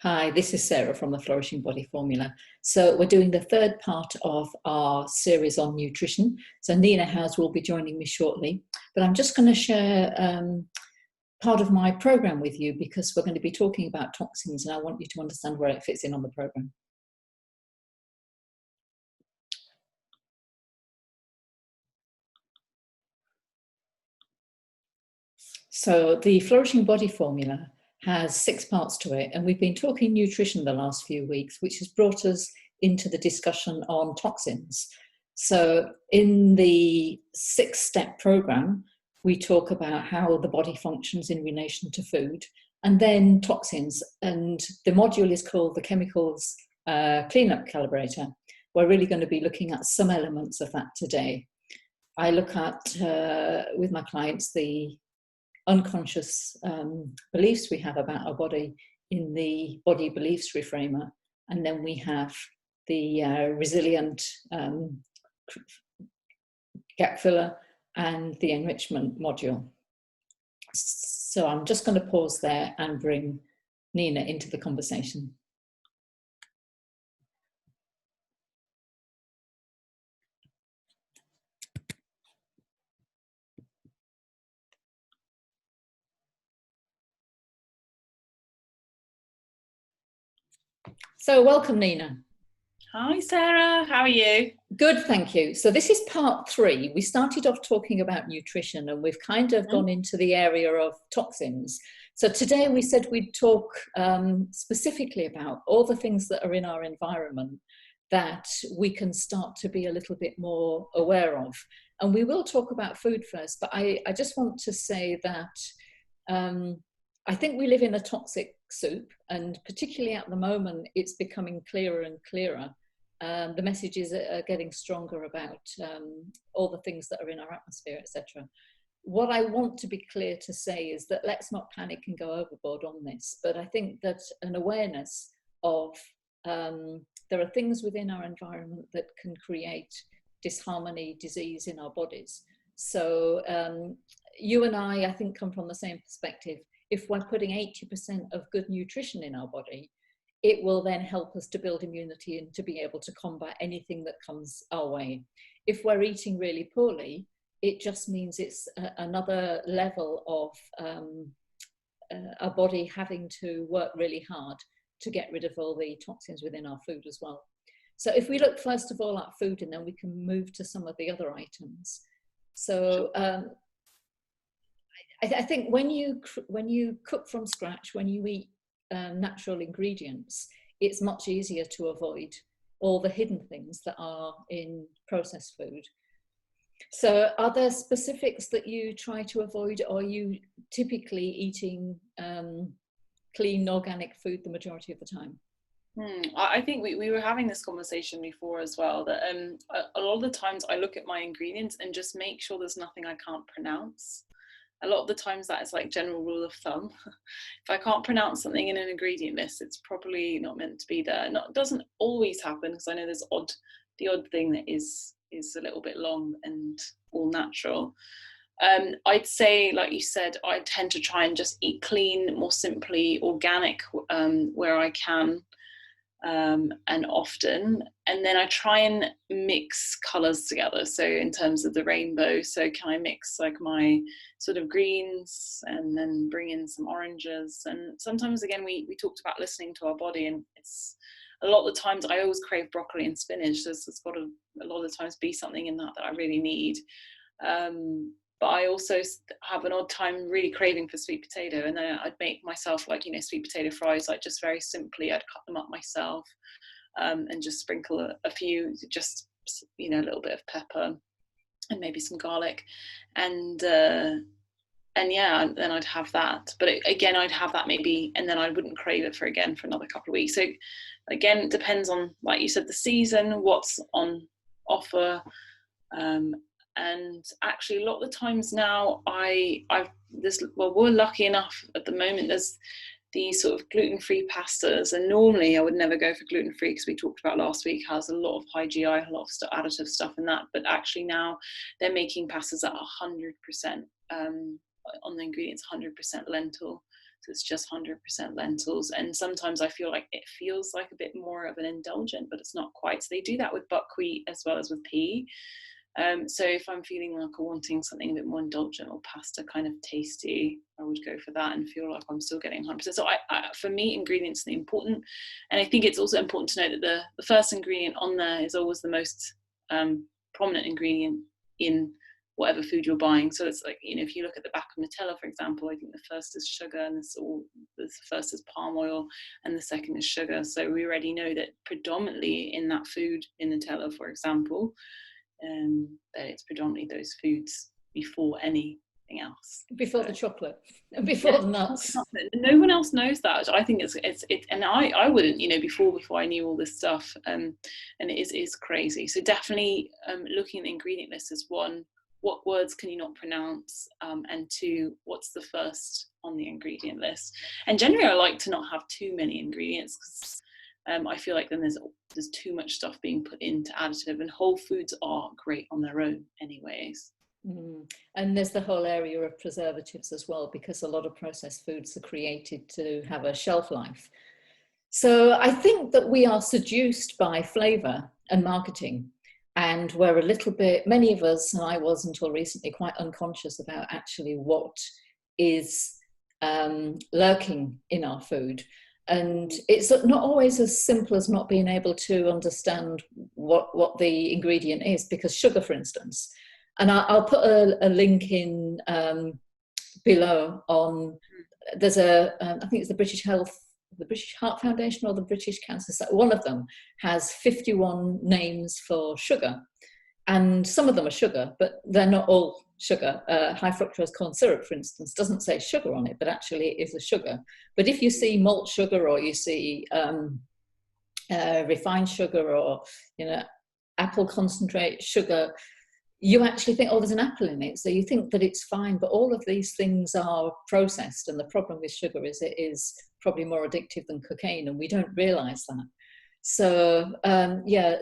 Hi, this is Sarah from the Flourishing Body Formula. So we're doing the third part of our series on nutrition. So Nina Howes will be joining me shortly, but I'm just going to share part of my program with you because we're going to be talking about toxins and I want you to understand where it fits in on the program. So the Flourishing Body Formula has 6 parts to it, and we've been talking nutrition the last few weeks, which has brought us into the discussion on toxins. So in the 6-step program, we talk about how the body functions in relation to food, and then toxins. And the module is called the Chemicals Cleanup Calibrator. We're really going to be looking at some elements of that today. I look at, with my clients, the unconscious beliefs we have about our body in the body beliefs reframer, and then we have the resilient gap filler and the enrichment module. So I'm just going to pause there and bring Nina into the conversation. So welcome, Nina. Hi, Sarah. How are you? Good, thank you. So this is part 3. We started off talking about nutrition and we've kind of gone into the area of toxins. So today we said we'd talk specifically about all the things that are in our environment that we can start to be a little bit more aware of. And we will talk about food first, but I just want to say that I think we live in a toxic soup, and particularly at the moment, it's becoming clearer and clearer. The messages are getting stronger about all the things that are in our atmosphere, etc. What I want to be clear to say is that let's not panic and go overboard on this, but I think that an awareness of there are things within our environment that can create disharmony, disease in our bodies. So you and I think, come from the same perspective. If we're putting 80% of good nutrition in our body, it will then help us to build immunity and to be able to combat anything that comes our way. If we're eating really poorly, it just means it's another level of our body having to work really hard to get rid of all the toxins within our food as well. So if we look first of all at food, and then we can move to some of the other items. So I think when you cook from scratch, when you eat natural ingredients, it's much easier to avoid all the hidden things that are in processed food. So are there specifics that you try to avoid, or are you typically eating clean organic food the majority of the time? I think we were having this conversation before as well, that a lot of the times I look at my ingredients and just make sure there's nothing I can't pronounce. A lot of the times that is like general rule of thumb. If I can't pronounce something in an ingredient list, it's probably not meant to be there. It doesn't always happen, because I know there's the odd thing that is a little bit long and all natural. I'd say, like you said, I tend to try and just eat clean, more simply organic where I can. And often, and then I try and mix colors together. So in terms of the rainbow, so can I mix like my sort of greens and then bring in some oranges? And sometimes, again, we talked about listening to our body, and it's a lot of the times I always crave broccoli and spinach. There's got to a lot of the times be something in that I really need. But I also have an odd time really craving for sweet potato, and then I'd make myself sweet potato fries, like just very simply. I'd cut them up myself and just sprinkle a few, just a little bit of pepper and maybe some garlic, and yeah, then I'd have that. But again, I'd have that maybe, and then I wouldn't crave it for another couple of weeks. So again, it depends on, like you said, the season, what's on offer. And actually, a lot of the times now, we're lucky enough at the moment. There's these sort of gluten-free pastas, and normally I would never go for gluten-free, because we talked about last week has a lot of high GI, a lot of additive stuff in that. But actually now they're making pastas at 100% on the ingredients, 100% lentil. So it's just 100% lentils. And sometimes I feel like it feels like a bit more of an indulgent, but it's not quite. So they do that with buckwheat as well as with pea. So if I'm feeling like I'm wanting something a bit more indulgent or pasta kind of tasty, I would go for that and feel like I'm still getting 100%. So for me, ingredients are important. And I think it's also important to note that the first ingredient on there is always the most prominent ingredient in whatever food you're buying. So it's like, you know, if you look at the back of Nutella, for example, I think the first is sugar, and the first is palm oil, and the second is sugar. So we already know that predominantly in that food, in Nutella, for example, that it's predominantly those foods before anything else. Before the chocolate and before the nuts. No one else knows that. I think it's and I wouldn't, you know, before I knew all this stuff, and it is crazy. So definitely looking at the ingredient list is one, what words can you not pronounce, and two, what's the first on the ingredient list. And generally I like to not have too many ingredients, because I feel like then there's too much stuff being put into additive, and whole foods are great on their own anyways. And there's the whole area of preservatives as well, because a lot of processed foods are created to have a shelf life. So I think that we are seduced by flavour and marketing, and we're a little bit, many of us, and I was until recently, quite unconscious about actually what is lurking in our food. And it's not always as simple as not being able to understand what the ingredient is, because sugar, for instance, and I'll put a link in below on, there's I think it's the British Heart Foundation or the British Cancer Society, one of them has 51 names for sugar, and some of them are sugar, but they're not all sugar. High fructose corn syrup, for instance, doesn't say sugar on it, but actually it is a sugar. But if you see malt sugar, or you see refined sugar, or, you know, apple concentrate sugar, you actually think, oh, there's an apple in it, so you think that it's fine. But all of these things are processed, and the problem with sugar is it is probably more addictive than cocaine, and we don't realize that. So yeah,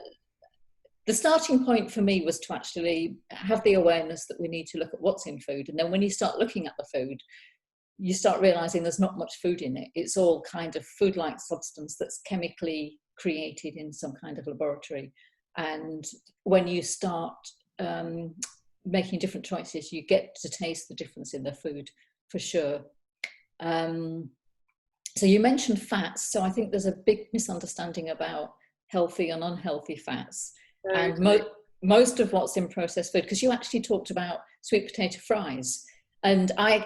the starting point for me was to actually have the awareness that we need to look at what's in food. And then when you start looking at the food, you start realizing there's not much food in it. It's all kind of food-like substance that's chemically created in some kind of laboratory. And when you start making different choices, you get to taste the difference in the food, for sure. So you mentioned fats. So I think there's a big misunderstanding about healthy and unhealthy fats. And most of what's in processed food, because you actually talked about sweet potato fries, and I've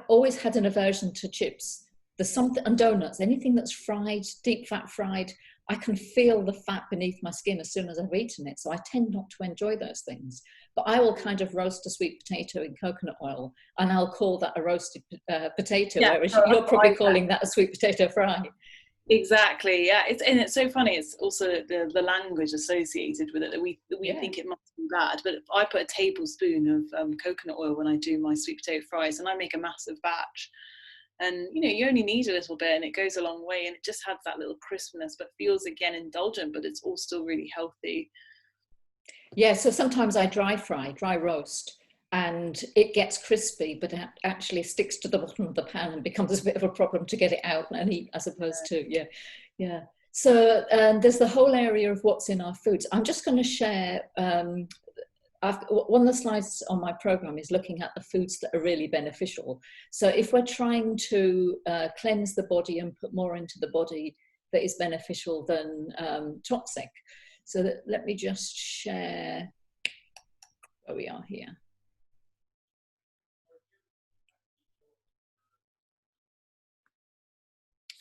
always had an aversion to chips. There's something, and donuts, anything that's fried, deep fat fried, I can feel the fat beneath my skin as soon as I've eaten it. So I tend not to enjoy those things. But I will kind of roast a sweet potato in coconut oil, and I'll call that a roasted potato, whereas you're probably calling that a sweet potato fry. Exactly, yeah. It's so funny. It's also the language associated with it that we think it must be bad. But I put a tablespoon of coconut oil when I do my sweet potato fries, and I make a massive batch. And you know, you only need a little bit, and it goes a long way, and it just has that little crispness, but feels again indulgent, but it's all still really healthy. Yeah. So sometimes I dry roast, and it gets crispy, but it actually sticks to the bottom of the pan and becomes a bit of a problem to get it out and eat, as opposed to, yeah. So there's the whole area of what's in our foods. I'm just going to share, one of the slides on my program is looking at the foods that are really beneficial. So if we're trying to cleanse the body and put more into the body that is beneficial than toxic. So let me just share where we are here.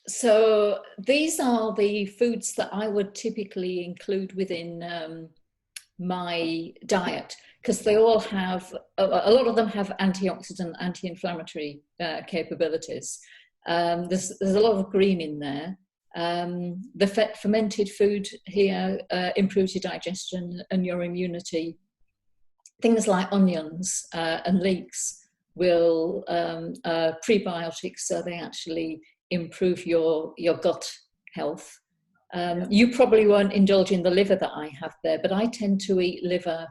So these are the foods that I would typically include within my diet, because they all have, a lot of them have antioxidant, anti-inflammatory capabilities. There's a lot of green in there. The fermented food here improves your digestion and your immunity. Things like onions and leeks will prebiotics, so they actually improve your gut health. You probably won't indulge in the liver that I have there, but I tend to eat liver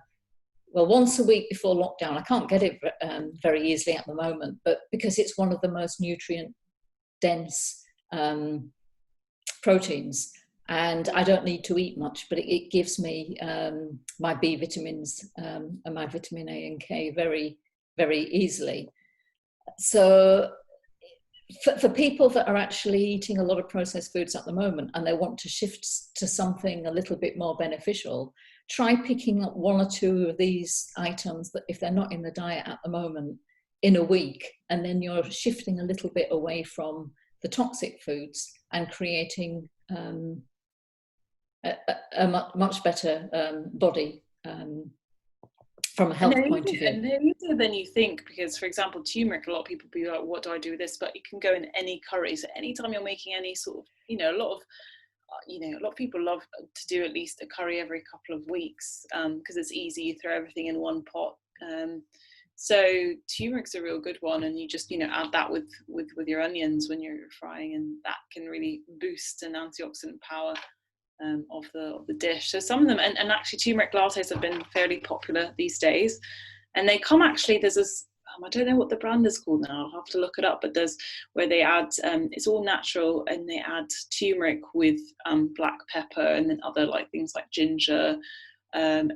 well, once a week before lockdown. I can't get it very easily at the moment, but because it's one of the most nutrient dense proteins, and I don't need to eat much, but it gives me my B vitamins and my vitamin A and K very, very easily. So for people that are actually eating a lot of processed foods at the moment and they want to shift to something a little bit more beneficial, try picking up one or two of these items that, if they're not in the diet at the moment, in a week, and then you're shifting a little bit away from the toxic foods and creating a much better body from a health point of view. And they're easier than you think, because, for example, turmeric, a lot of people be like, what do I do with this? But it can go in any curry. So anytime you're making any sort of, a lot of people love to do at least a curry every couple of weeks, because it's easy. You throw everything in one pot. So turmeric's a real good one, and you just add that with your onions when you're frying, and that can really boost an antioxidant power of the dish. So some of them, and actually turmeric lattes have been fairly popular these days, and they come, actually there's this, I don't know what the brand is called now, I'll have to look it up, but there's where they add it's all natural, and they add turmeric with black pepper and then other like things like ginger and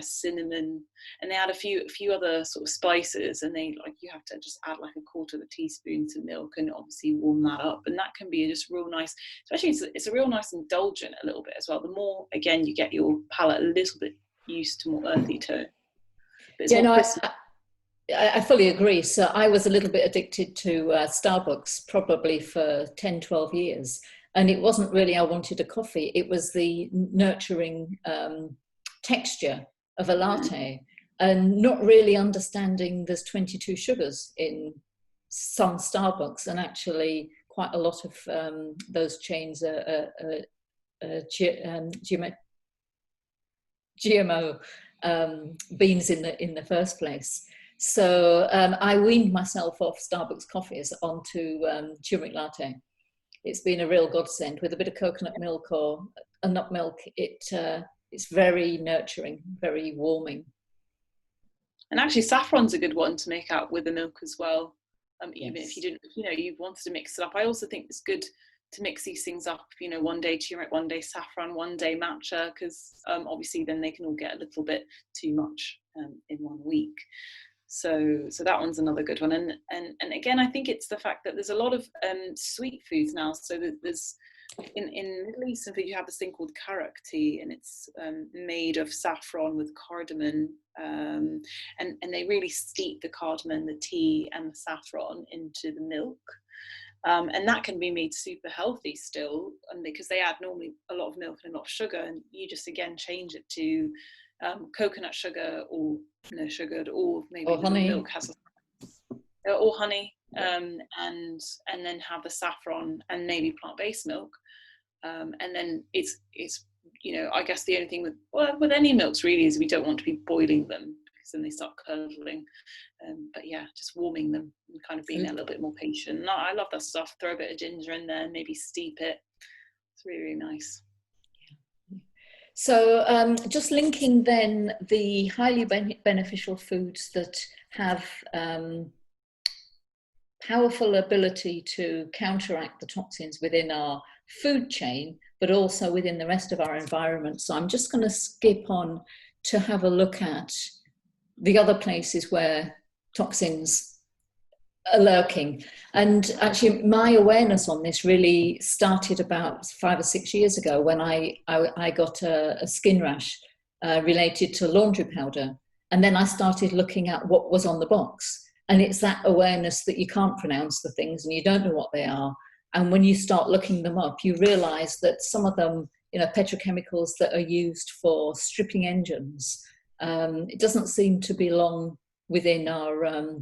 cinnamon, and they add a few other sort of spices, and they, like, you have to just add like a quarter of a teaspoon to milk and obviously warm that up, and that can be just real nice, especially it's a real nice indulgent a little bit as well. The more, again, you get your palate a little bit used to more earthy tone. I fully agree. So I was a little bit addicted to Starbucks probably for 10, 12 years. And it wasn't really I wanted a coffee. It was the nurturing texture of a latte, and not really understanding there's 22 sugars in some Starbucks. And actually quite a lot of those chains are GMO beans in the first place. So I weaned myself off Starbucks coffees onto turmeric latte. It's been a real godsend. With a bit of coconut milk or a nut milk, it's very nurturing, very warming. And actually saffron's a good one to make out with the milk as well. Even if you didn't, you wanted to mix it up. I also think it's good to mix these things up, one day turmeric, one day saffron, one day matcha, because obviously then they can all get a little bit too much in 1 week. So that one's another good one. And again, I think it's the fact that there's a lot of sweet foods now. So that there's in Middle Eastern food, you have this thing called karak tea, and it's made of saffron with cardamom, and they really steep the cardamom, the tea, and the saffron into the milk. And that can be made super healthy still, and because they add normally a lot of milk and a lot of sugar, and you just again change it to coconut sugar or no sugar, or maybe the honey. Milk has or honey, and then have the saffron and maybe plant-based milk, and then it's I guess the only thing with any milks really is we don't want to be boiling them, because then they start curdling. But yeah, just warming them and kind of being a little bit more patient. No, I love that stuff. Throw a bit of ginger in there, maybe steep it. It's really, really nice. So just linking then the highly beneficial foods that have powerful ability to counteract the toxins within our food chain, but also within the rest of our environment. So I'm just going to skip on to have a look at the other places where toxins are lurking. And actually my awareness on this really started about 5 or 6 years ago when I got a skin rash related to laundry powder. And then I started looking at what was on the box. And it's that awareness that you can't pronounce the things and you don't know what they are. And when you start looking them up, you realize that some of them, petrochemicals that are used for stripping engines, it doesn't seem to belong within our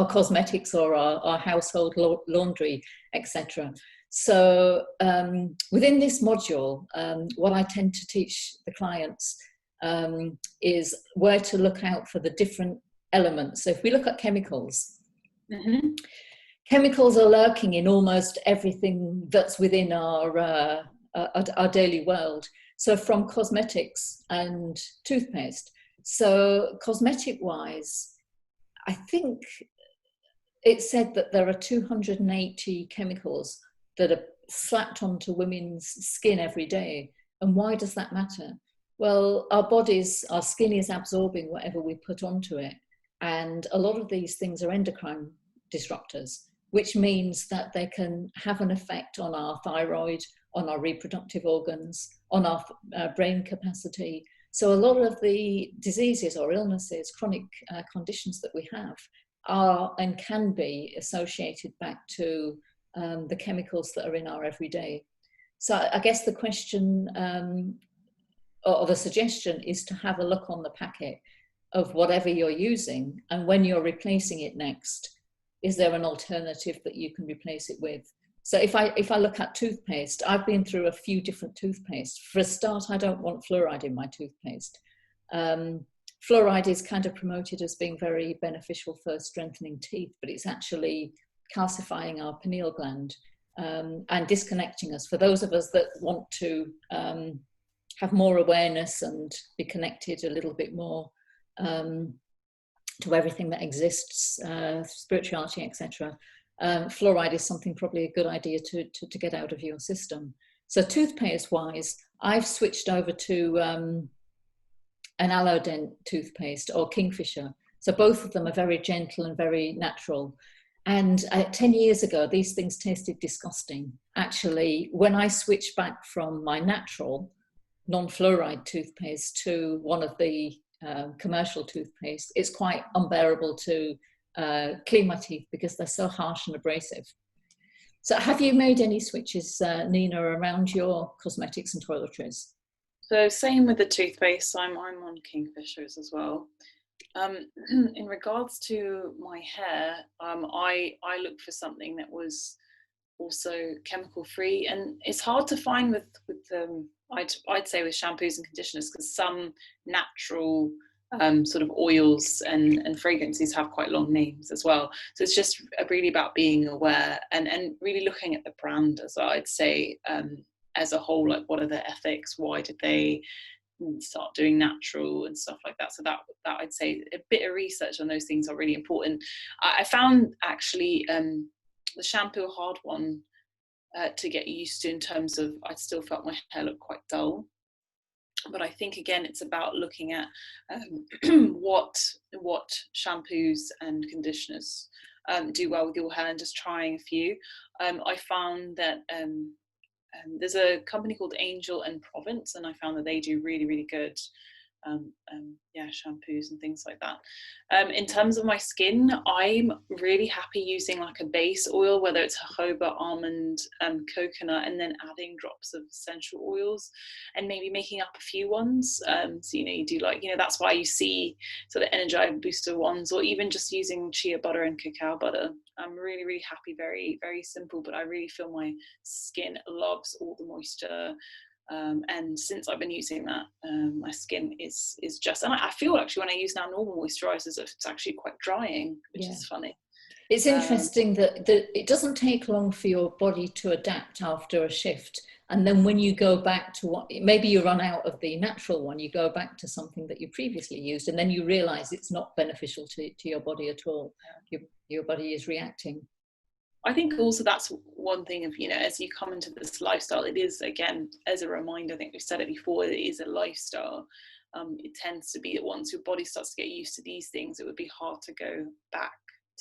cosmetics or our household laundry, etc. So within this module, what I tend to teach the clients is where to look out for the different elements. So if we look at chemicals, chemicals are lurking in almost everything that's within our daily world. So from cosmetics and toothpaste. So cosmetic wise, I think it said that there are 280 chemicals that are slapped onto women's skin every day. And why does that matter? Well, our skin is absorbing whatever we put onto it. And a lot of these things are endocrine disruptors, which means that they can have an effect on our thyroid, on our reproductive organs, on our brain capacity. So a lot of the diseases or illnesses, chronic conditions that we have are and can be associated back to the chemicals that are in our everyday. So I guess the question or the suggestion is to have a look on the packet of whatever you're using, and when you're replacing it next, is there an alternative that you can replace it with? So if I look at toothpaste, I've been through a few different toothpastes. For a start, I don't want fluoride in my toothpaste. Fluoride is kind of promoted as being very beneficial for strengthening teeth, but it's actually calcifying our pineal gland and disconnecting us. For those of us that want to have more awareness and be connected a little bit more to everything that exists, spirituality, etc., fluoride is something probably a good idea to get out of your system. So toothpaste wise, I've switched over to an Allodent toothpaste or Kingfisher. So both of them are very gentle and very natural. And 10 years ago, these things tasted disgusting. Actually, when I switched back from my natural non-fluoride toothpaste to one of the commercial toothpaste, it's quite unbearable to clean my teeth because they're so harsh and abrasive. So have you made any switches, Nina, around your cosmetics and toiletries? So same with the toothpaste, I'm on Kingfishers as well. In regards to my hair, I looked for something that was also chemical free, and it's hard to find with I'd say with shampoos and conditioners, because some natural sort of oils and fragrances have quite long names as well. So it's just really about being aware and really looking at the brand as well. I'd say as a whole, like what are their ethics? Why did they start doing natural and stuff like that? So that I'd say a bit of research on those things are really important. I found actually the shampoo a hard one to get used to, in terms of I still felt my hair looked quite dull. But I think again it's about looking at what shampoos and conditioners do well with your hair and just trying a few. I found that there's a company called Angel and Provence, and I found that they do really good shampoos and things like that. In terms of my skin, I'm really happy using like a base oil, whether it's jojoba, almond, coconut, and then adding drops of essential oils and maybe making up a few ones. So you do like, that's why you see sort of Energize booster ones, or even just using chia butter and cacao butter. I'm really happy, very simple, but I really feel my skin loves all the moisture. And since I've been using that, my skin is just, and I feel actually when I use now normal moisturizers, it's actually quite drying, which is funny. It's interesting that it doesn't take long for your body to adapt after a shift. And then when you go back to what, maybe you run out of the natural one, you go back to something that you previously used, and then you realize it's not beneficial to your body at all. Your body is reacting. I think also that's one thing of, as you come into this lifestyle, it is, again, as a reminder, I think we've said it before, it is a lifestyle. It tends to be that once your body starts to get used to these things, it would be hard to go back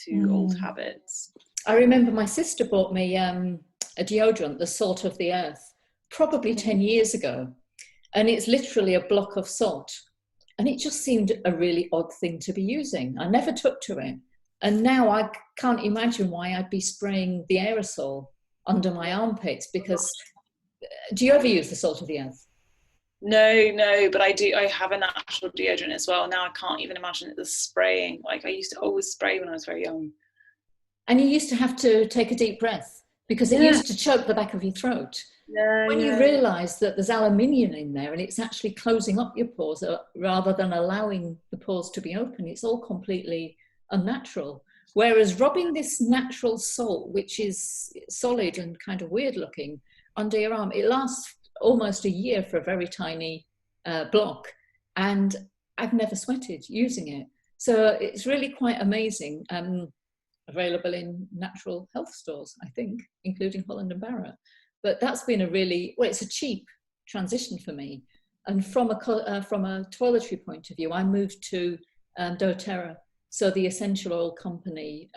to old habits. I remember my sister bought me a deodorant, the Salt of the Earth, probably 10 years ago. And it's literally a block of salt. And it just seemed a really odd thing to be using. I never took to it. And now I can't imagine why I'd be spraying the aerosol under my armpits, because do you ever use the Salt of the Earth? No, but I do. I have a natural deodorant as well. Now I can't even imagine the spraying. Like I used to always spray when I was very young. And you used to have to take a deep breath because it used to choke the back of your throat. When you realise that there's aluminium in there and it's actually closing up your pores rather than allowing the pores to be open, it's all completely unnatural. Whereas rubbing this natural salt, which is solid and kind of weird looking, under your arm, it lasts almost a year for a very tiny block, and I've never sweated using it. So it's really quite amazing. Available in natural health stores, I think, including Holland and Barrett. But that's been a really, well, it's a cheap transition for me. And from a toiletry point of view, I moved to doTERRA, so the essential oil company.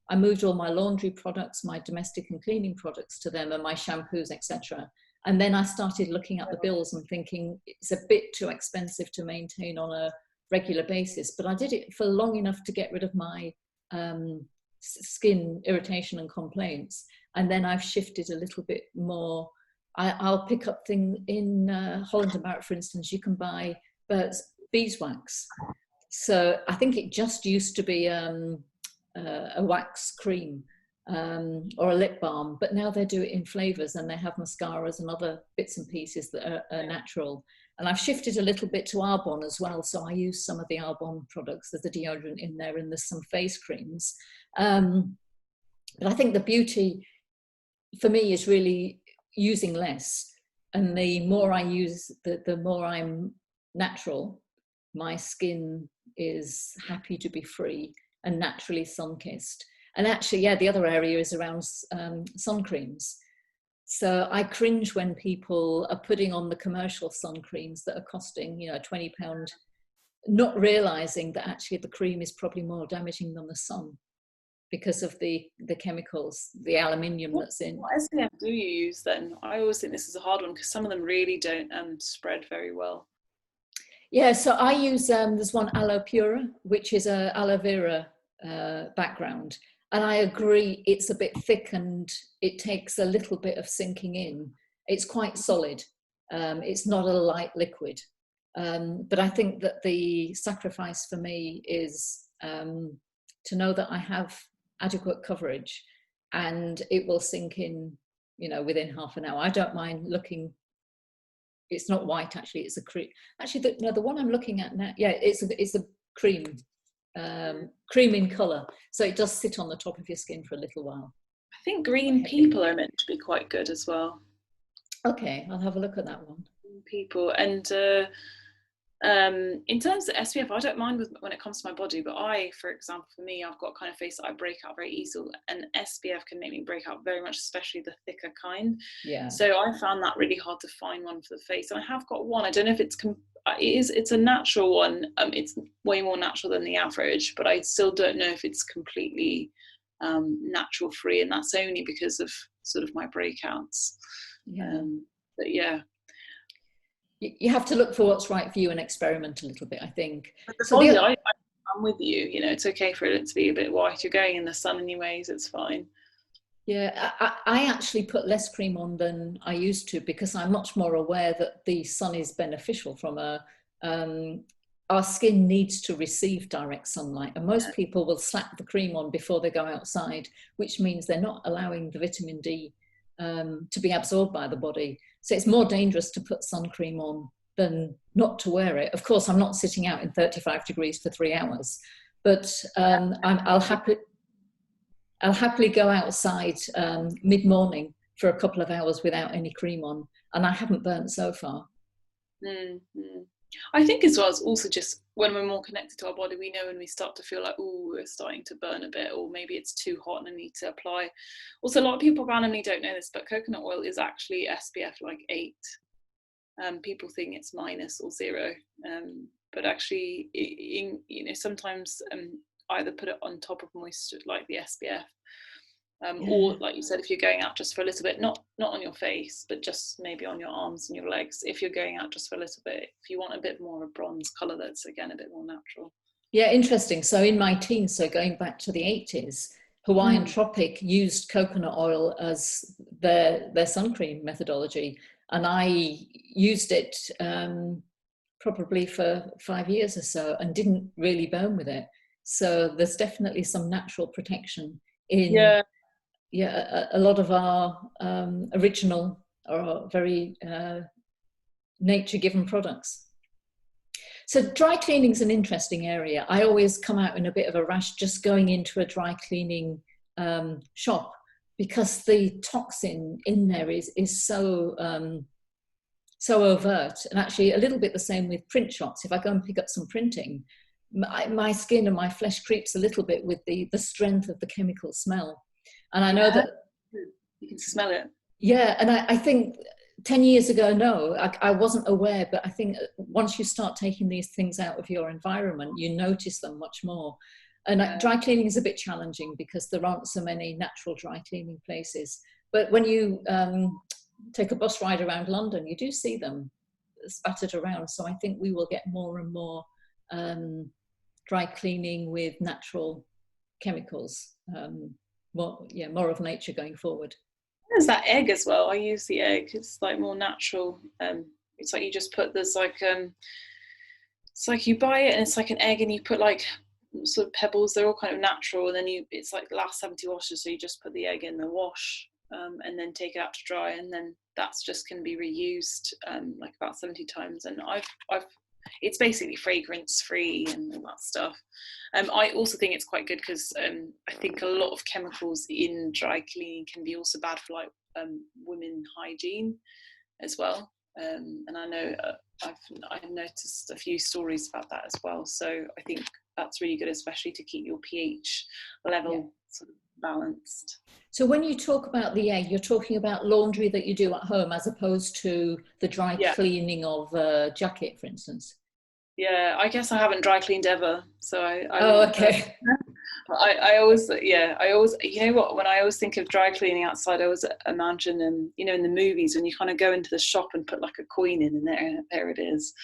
I moved all my laundry products, my domestic and cleaning products to them, and my shampoos, etc. And then I started looking at the bills and thinking it's a bit too expensive to maintain on a regular basis. But I did it for long enough to get rid of my skin irritation and complaints. And then I've shifted a little bit more. I'll pick up things in Holland and Barrett, for instance. You can buy beeswax. So I think it just used to be a wax cream or a lip balm, but now they do it in flavors, and they have mascaras and other bits and pieces that are natural. And I've shifted a little bit to Arbonne as well, so I use some of the Arbonne products. There's a deodorant in there, and there's some face creams. But I think the beauty for me is really using less, and the more I use, the more I'm natural. My skin is happy to be free and naturally sun-kissed. And actually, yeah, the other area is around sun creams. So I cringe when people are putting on the commercial sun creams that are costing, you know, £20, not realizing that actually the cream is probably more damaging than the sun because of the chemicals, the aluminium that's in. What SPF do you use then? I always think this is a hard one because some of them really don't spread very well. Yeah, so I use, there's one Aloe Pura, which is a aloe vera background. And I agree, it's a bit thick and it takes a little bit of sinking in. It's quite solid. It's not a light liquid. But I think that the sacrifice for me is to know that I have adequate coverage and it will sink in, you know, within half an hour. I don't mind looking, it's not white actually, it's a cream. Actually, the one I'm looking at now, yeah, it's a cream. Cream in colour, so it does sit on the top of your skin for a little while. I think green people are meant to be quite good as well. Okay, I'll have a look at that one. People, and in terms of SPF, I don't mind when it comes to my body, but for example, for me, I've got kind of face that I break out very easily, and SPF can make me break out very much, especially the thicker kind. Yeah. So I found that really hard to find one for the face, and I have got one. I don't know if it's a natural one. It's way more natural than the average, but I still don't know if it's completely natural free, and that's only because of sort of my breakouts. Yeah. But yeah. You have to look for what's right for you and experiment a little bit, I think. So I'm with you. You know, it's okay for it to be a bit white. You're going in the sun anyways, it's fine. Yeah, I actually put less cream on than I used to because I'm much more aware that the sun is beneficial from our skin needs to receive direct sunlight, and most people will slap the cream on before they go outside, which means they're not allowing the vitamin D to be absorbed by the body. So it's more dangerous to put sun cream on than not to wear it. Of course, I'm not sitting out in 35 degrees for 3 hours, but I'll happily go outside mid-morning for a couple of hours without any cream on, and I haven't burnt so far. Mm-hmm. I think as well, it's also just when we're more connected to our body, we know when we start to feel like, oh, we're starting to burn a bit, or maybe it's too hot and I need to apply. Also, a lot of people randomly don't know this, but coconut oil is actually SPF like 8. People think it's minus or 0, but actually, you know, sometimes either put it on top of moisture like the SPF, or like you said, if you're going out just for a little bit, not on your face, but just maybe on your arms and your legs, if you're going out just for a little bit, if you want a bit more of a bronze colour that's again a bit more natural. Yeah, interesting. So in my teens, so going back to the 80s, Hawaiian Tropic used coconut oil as their sun cream methodology, and I used it probably for 5 years or so and didn't really burn with it. So there's definitely some natural protection in a lot of our original or very nature-given products. So dry cleaning is an interesting area. I always come out in a bit of a rash just going into a dry cleaning shop because the toxin in there is so so overt. And actually a little bit the same with print shots. If I go and pick up some printing, my skin and my flesh creeps a little bit with the strength of the chemical smell. And I know that you can smell it. Yeah, and I think 10 years ago, no, I wasn't aware, but I think once you start taking these things out of your environment, you notice them much more. And dry cleaning is a bit challenging because there aren't so many natural dry cleaning places. But when you take a bus ride around London, you do see them spattered around. So I think we will get more and more dry cleaning with natural chemicals, more of nature going forward. There's that egg as well. I use the egg. It's like more natural. It's like you just put it's like you buy it and it's like an egg and you put like sort of pebbles. They're all kind of natural, and then it's like lasts 70 washes. So you just put the egg in the wash and then take it out to dry, and then that's just can be reused like about 70 times. And it's basically fragrance free and all that stuff. I also think it's quite good because I think a lot of chemicals in dry cleaning can be also bad for like women hygiene as well. And I know I've noticed a few stories about that as well. So I think that's really good, especially to keep your pH level sort of balanced. So when you talk about the egg, you're talking about laundry that you do at home as opposed to the dry cleaning of a jacket, for instance. Yeah, I guess I haven't dry cleaned ever. So okay. I always, you know what, when I always think of dry cleaning outside, I always imagine, in the movies when you kind of go into the shop and put like a coin in and there it is.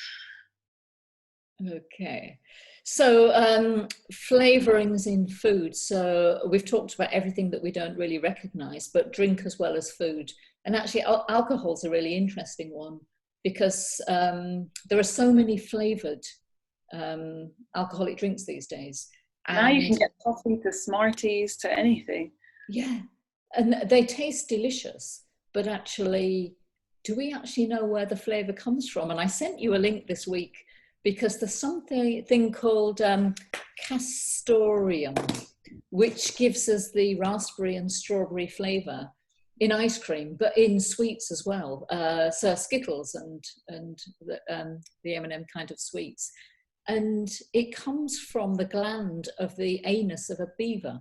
Okay. So flavorings in food. So we've talked about everything that we don't really recognize, but drink as well as food. And actually alcohol's a really interesting one because there are so many flavored alcoholic drinks these days. And now you can get coffee to Smarties to anything. Yeah. And they taste delicious, but actually, do we actually know where the flavor comes from? And I sent you a link this week because there's something called castoreum, which gives us the raspberry and strawberry flavor in ice cream, but in sweets as well. So Skittles and the M&M kind of sweets. And it comes from the gland of the anus of a beaver.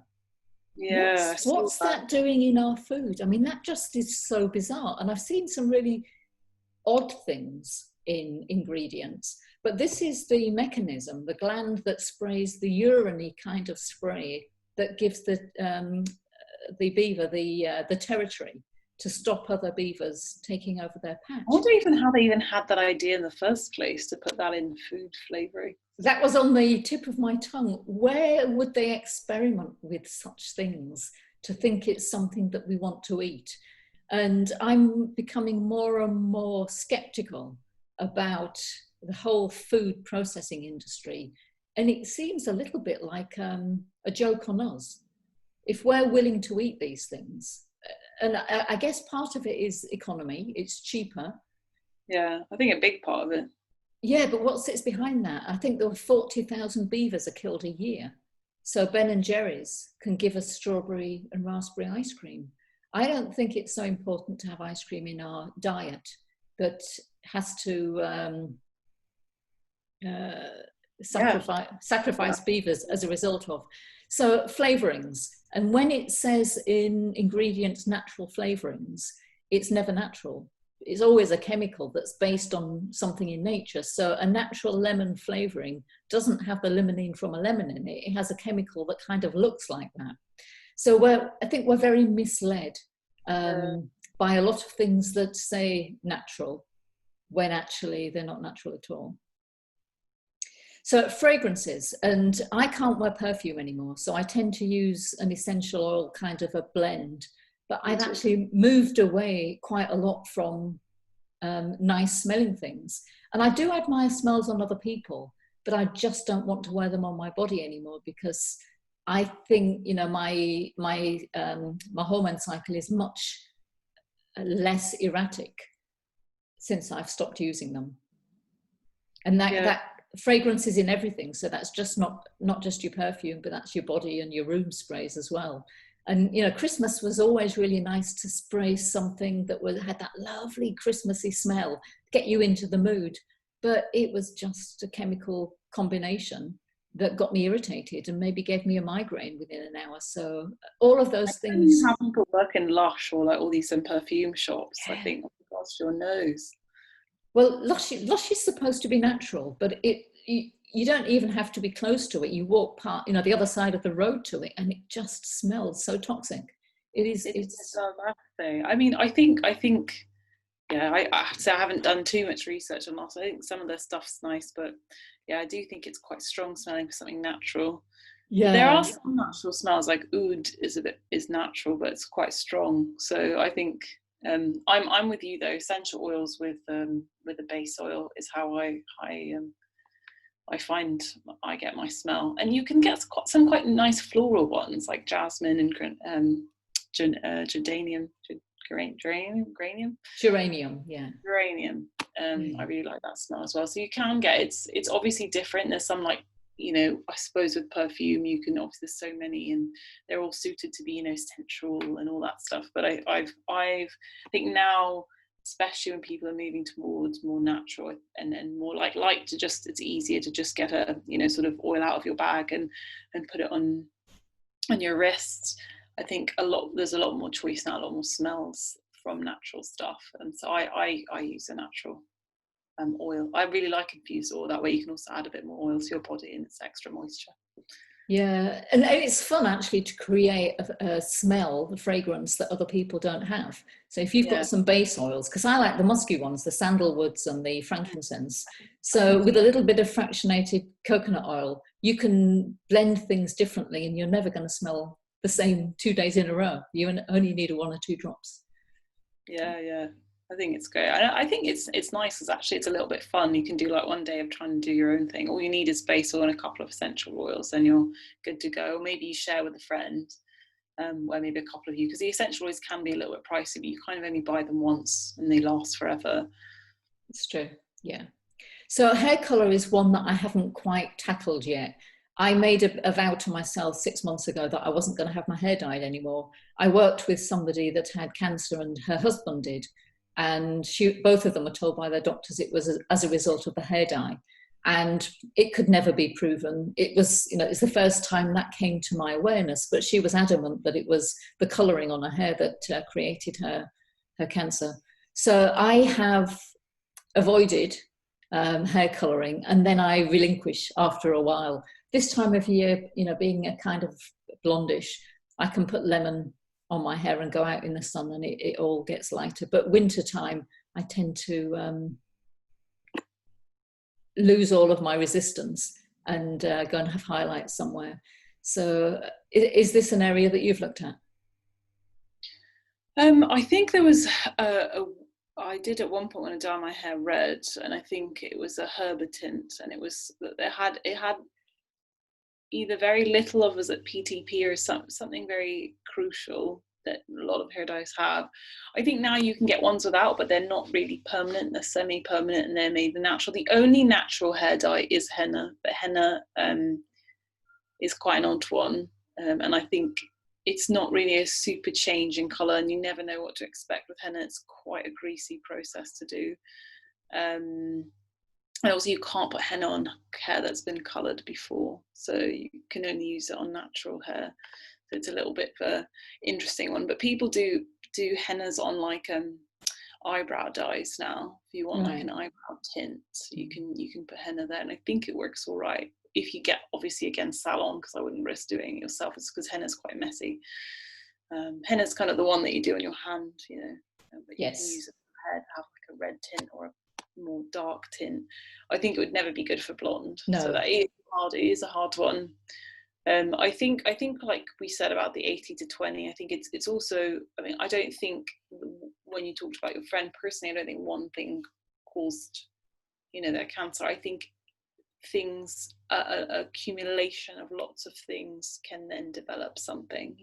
Yeah. What's that doing in our food? I mean, that just is so bizarre. And I've seen some really odd things in ingredients. But this is the mechanism, the gland that sprays the urine-y kind of spray that gives the beaver the territory to stop other beavers taking over their patch. I wonder even how they even had that idea in the first place to put that in food flavouring. That was on the tip of my tongue. Where would they experiment with such things to think it's something that we want to eat? And I'm becoming more and more skeptical about the whole food processing industry. And it seems a little bit like a joke on us. If we're willing to eat these things, and I guess part of it is economy, it's cheaper. Yeah, I think a big part of it. Yeah, but what sits behind that? I think there were 40,000 beavers are killed a year. So Ben and Jerry's can give us strawberry and raspberry ice cream. I don't think it's so important to have ice cream in our diet that has to sacrifice beavers as a result of. So flavorings, and when it says in ingredients natural flavorings, it's never natural. It's always a chemical that's based on something in nature. So a natural lemon flavoring doesn't have the limonene from a lemon in it. It has a chemical that kind of looks like that. So I think we're very misled by a lot of things that say natural, when actually they're not natural at all. So fragrances, and I can't wear perfume anymore, so I tend to use an essential oil kind of a blend, but I've actually moved away quite a lot from nice smelling things. And I do admire smells on other people, but I just don't want to wear them on my body anymore because I think, my hormone cycle is much less erratic since I've stopped using them. And that fragrance is in everything. So that's just not just your perfume, but that's your body and your room sprays as well. And, Christmas was always really nice to spray something that had that lovely Christmassy smell. get you into the mood. But it was just a chemical combination that got me irritated and maybe gave me a migraine within an hour. So all of those things. How people work in Lush or like all these perfume shops, Yeah. I think, oh my gosh, your nose. Well, Lush is supposed to be natural, but you don't even have to be close to it. You walk past, the other side of the road to it, and it just smells so toxic. It's. I mean, I think, yeah, I have to say I haven't done too much research on that. I think some of their stuff's nice, but yeah, I do think it's quite strong smelling for something natural. Yeah. There are some natural smells, like oud is natural, but it's quite strong. So I think I'm with you though. Essential oils with a base oil is how I find I get my smell. And you can get some quite nice floral ones like jasmine and geranium. Geranium, yeah. Geranium. I really like that smell as well. So you can get it's obviously different. There's some like, I suppose with perfume you can obviously, there's so many and they're all suited to be, sensual and all that stuff. But I think now, especially when people are moving towards more natural and more like to just, it's easier to just get a sort of oil out of your bag and put it on your wrists. I think there's a lot more choice now, a lot more smells from natural stuff, and so I use a natural oil. I really like infused oil. That way you can also add a bit more oil to your body and it's extra moisture. Yeah, and it's fun actually to create a smell, a fragrance that other people don't have. So if you've got some base oils, because I like the musky ones, the sandalwoods and the frankincense. So with a little bit of fractionated coconut oil, you can blend things differently and you're never going to smell the same 2 days in a row. You only need 1 or 2 drops. Yeah. I think it's great. I think it's nice because actually it's a little bit fun. You can do like one day of trying to do your own thing. All you need is base oil and a couple of essential oils and you're good to go. Or maybe you share with a friend, where maybe a couple of you, because the essential oils can be a little bit pricey, but you kind of only buy them once and they last forever. It's true, yeah. So hair colour is one that I haven't quite tackled yet. I made a vow to myself 6 months ago that I wasn't going to have my hair dyed anymore. I worked with somebody that had cancer and her husband did. And both of them were told by their doctors it was as a result of the hair dye. And it could never be proven. It was, it's the first time that came to my awareness, but she was adamant that it was the colouring on her hair that created her cancer. So I have avoided hair colouring, and then I relinquish after a while. This time of year, being a kind of blondish, I can put lemon on my hair and go out in the sun and it all gets lighter. But winter time, I tend to lose all of my resistance and go and have highlights somewhere. So is this an area that you've looked at? I think there was I did at one point want to dye my hair red, and I think it was a herba tint, and it had either very little of, was it PTP or something very crucial that a lot of hair dyes have. I think now you can get ones without, but they're not really permanent. They're semi-permanent and they're made natural. The only natural hair dye is henna, but henna is quite an odd one, and I think it's not really a super change in colour, and you never know what to expect with henna. It's quite a greasy process to do. And also you can't put henna on hair that's been coloured before, so you can only use it on natural hair. So it's a little bit of an interesting one. But people do hennas on like eyebrow dyes now. If you want like an eyebrow tint, you can put henna there, and I think it works all right. If you get, obviously, again, salon, because I wouldn't risk doing it yourself, it's because henna's quite messy. Henna's kind of the one that you do on your hand, but you can use it on hair to have like a red tint or a more dark tint. I think it would never be good for blonde. No. So that is hard. It is a hard one. I think like we said about the 80 to 20, I think it's also, I mean, I don't think when you talked about your friend personally, I don't think one thing caused, their cancer. I think things, accumulation of lots of things can then develop something,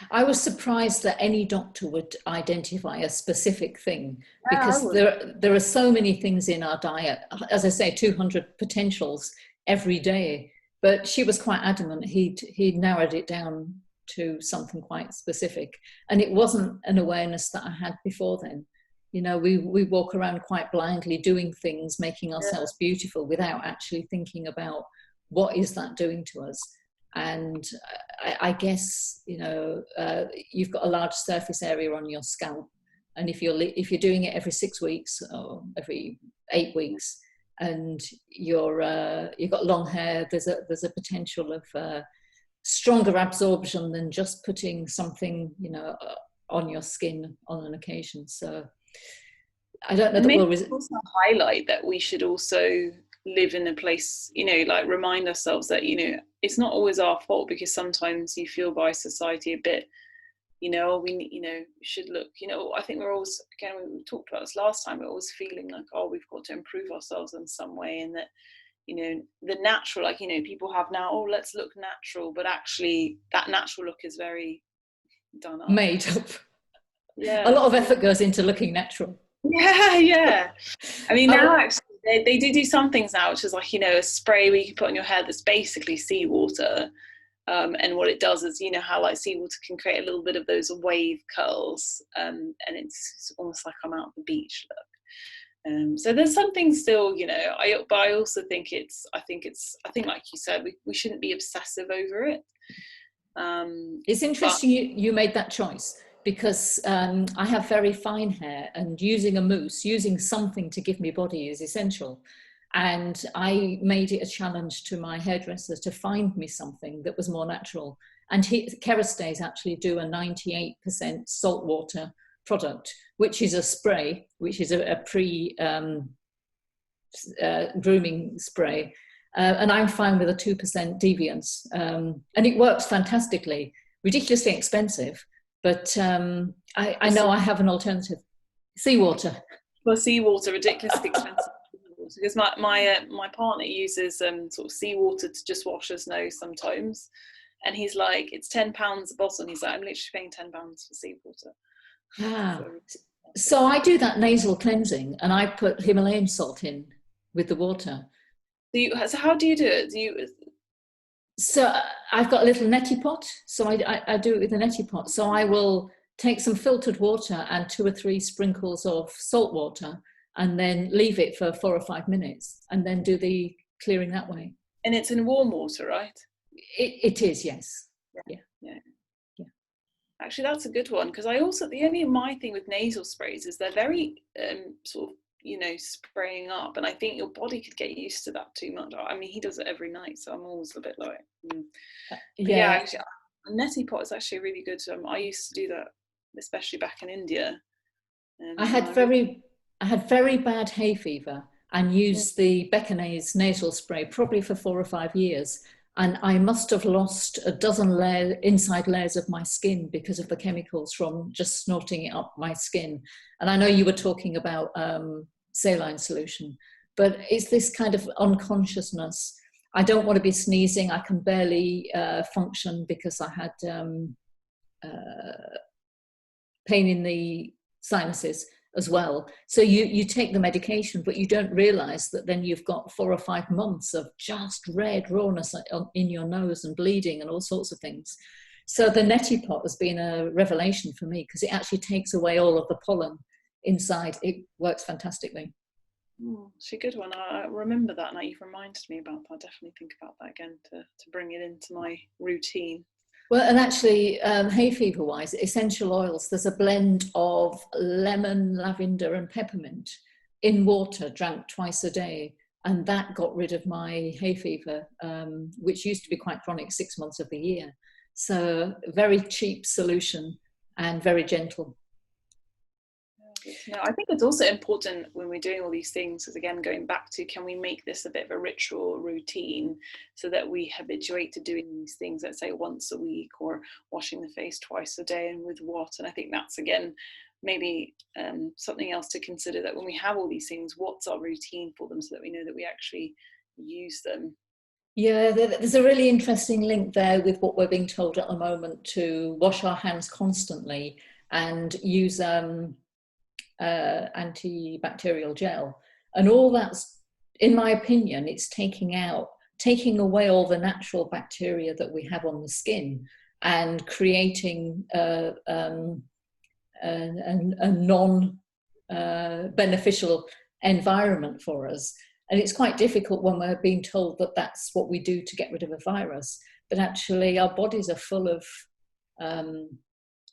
I was surprised that any doctor would identify a specific thing, because there are so many things in our diet, as I say, 200 potentials every day, but she was quite adamant he'd narrowed it down to something quite specific, and it wasn't an awareness that I had before then. You know, we walk around quite blindly doing things, making Yeah. ourselves beautiful without actually thinking about what is that doing to us. And I guess, you know, you've got a large surface area on your scalp, and if you're doing it every 6 weeks or every 8 weeks, and you've got long hair, there's a potential of stronger absorption than just putting something, you know, on your skin on an occasion. So I don't know and that maybe we'll also highlight that we should also live in a place, you know, like remind ourselves that, you know, it's not always our fault, because sometimes you feel by society a bit, you know, we, you know, should look, you know, I think we're always, again, we talked about this last time, we're always feeling like, oh, we've got to improve ourselves in some way, and that, you know, the natural, like, you know, people have now, oh, let's look natural, but actually that natural look is very done up. made up. Yeah. A lot of effort goes into looking natural. Yeah. I mean, now actually they do some things now, which is like, you know, a spray where you can put on your hair that's basically seawater. And what it does is, you know, how like seawater can create a little bit of those wave curls, and it's almost like I'm out on the beach look. So there's something still, you know, but I also think I think like you said, we shouldn't be obsessive over it. It's interesting you made that choice, because I have very fine hair, and using a mousse, using something to give me body is essential. And I made it a challenge to my hairdresser to find me something that was more natural. And Kerastays actually do a 98% saltwater product, which is a spray, which is a pre grooming spray. And I'm fine with a 2% deviance. And it works fantastically, ridiculously expensive, but I know I have an alternative. Seawater. Well, seawater, ridiculously expensive. Because my partner uses sort of seawater to just wash his nose sometimes, and he's like, it's £10 a bottle, and he's like, I'm literally paying £10 for seawater. Ah. So I do that nasal cleansing, and I put Himalayan salt in with the water. So how do you do it? So I've got a little neti pot, so I do it with a neti pot. So I will take some filtered water and 2 or 3 sprinkles of salt water, and then leave it for 4 or 5 minutes, and then do the clearing that way. And it's in warm water, right? It is, yes. Yeah. Actually, that's a good one, because my thing with nasal sprays is they're very sort of, you know, spraying up, and I think your body could get used to that too much. I mean, he does it every night, so I'm always a bit like, yeah. Actually, a neti pot is actually really good. I used to do that, especially back in India. I had very bad hay fever, and used the Beckinase nasal spray probably for 4 or 5 years. And I must have lost a dozen inside layers of my skin because of the chemicals from just snorting it up my skin. And I know you were talking about saline solution, but it's this kind of unconsciousness. I don't want to be sneezing. I can barely function because I had pain in the sinuses as well. So you take the medication, but you don't realize that then you've got 4 or 5 months of just red rawness in your nose and bleeding and all sorts of things. So the neti pot has been a revelation for me, because it actually takes away all of the pollen inside. It works fantastically. It's a good one. I remember that now. You've reminded me about that. I'll definitely think about that again to bring it into my routine. Well, and actually, hay fever wise, essential oils, there's a blend of lemon, lavender and peppermint in water, drank twice a day. And that got rid of my hay fever, which used to be quite chronic 6 months of the year. So very cheap solution and very gentle. No, I think it's also important when we're doing all these things, is again going back to, can we make this a bit of a ritual routine so that we habituate to doing these things, let's say once a week, or washing the face twice a day, and with what? And I think that's again maybe something else to consider, that when we have all these things, what's our routine for them, so that we know that we actually use them. Yeah, there's a really interesting link there with what we're being told at the moment, to wash our hands constantly and use antibacterial gel, and all that's, in my opinion, it's taking away all the natural bacteria that we have on the skin, and creating a non beneficial environment for us. And it's quite difficult when we're being told that that's what we do to get rid of a virus. But actually, our bodies are full of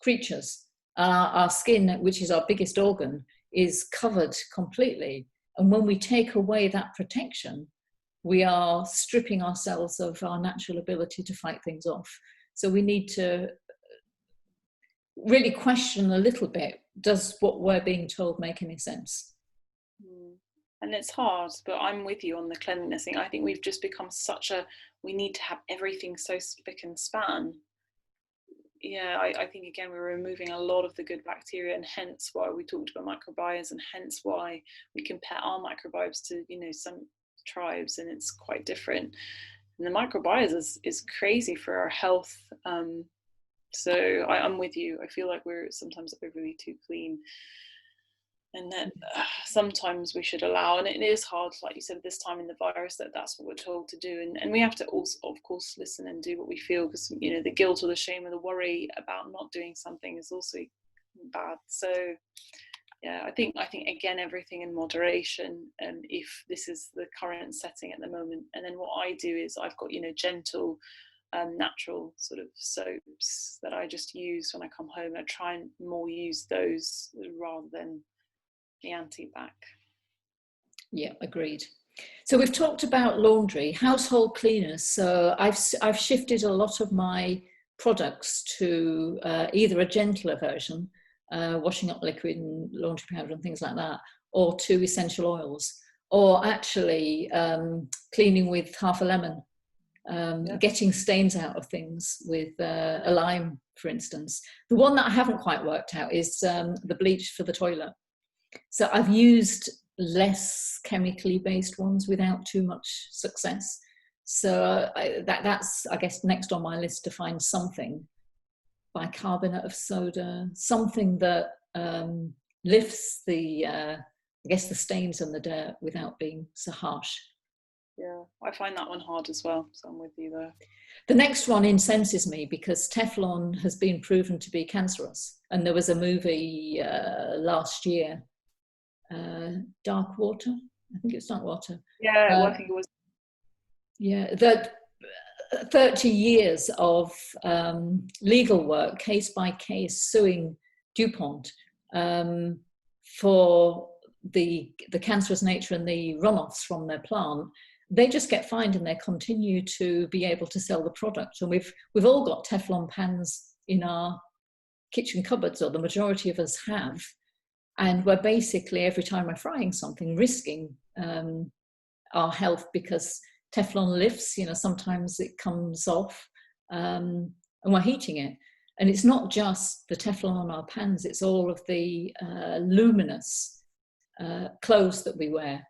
creatures. Our skin, which is our biggest organ, is covered completely. And when we take away that protection, we are stripping ourselves of our natural ability to fight things off. So we need to really question a little bit, does what we're being told make any sense? And it's hard, but I'm with you on the cleanliness thing. I think we've just become we need to have everything so spick and span. Yeah, I think again we're removing a lot of the good bacteria, and hence why we talked about microbiomes, and hence why we compare our microbiomes to, you know, some tribes, and it's quite different. And the microbiomes is crazy for our health. So I'm with you. I feel like we're sometimes overly too clean. And then sometimes we should allow, and it is hard, like you said, this time in the virus, that's what we're told to do. And we have to also, of course, listen and do what we feel, because, you know, the guilt or the shame or the worry about not doing something is also bad. So yeah, I think again, everything in moderation, if this is the current setting at the moment. And then what I do is I've got, you know, gentle, natural sort of soaps that I just use when I come home. I try and more use those rather than the anti-bac. Yeah, agreed. So we've talked about laundry, household cleaners. So I've shifted a lot of my products to either a gentler version, washing up liquid and laundry powder and things like that, or to essential oils, or actually cleaning with half a lemon, getting stains out of things with a lime, for instance. The one that I haven't quite worked out is the bleach for the toilet. So I've used less chemically based ones without too much success. So that's, I guess, next on my list, to find something, bicarbonate of soda, something that lifts the, I guess, the stains and the dirt without being so harsh. Yeah, I find that one hard as well, so I'm with you there. The next one incenses me because Teflon has been proven to be cancerous. And there was a movie last year, Dark Water, I think it's Dark Water. Yeah, I think it was. Yeah, that 30 years of legal work, case by case, suing DuPont for the cancerous nature and the runoffs from their plant. They just get fined and they continue to be able to sell the product. And we've all got Teflon pans in our kitchen cupboards, or the majority of us have. And we're basically, every time we're frying something, risking our health, because Teflon lifts, you know, sometimes it comes off, and we're heating it. And it's not just the Teflon on our pans, it's all of the luminous clothes that we wear.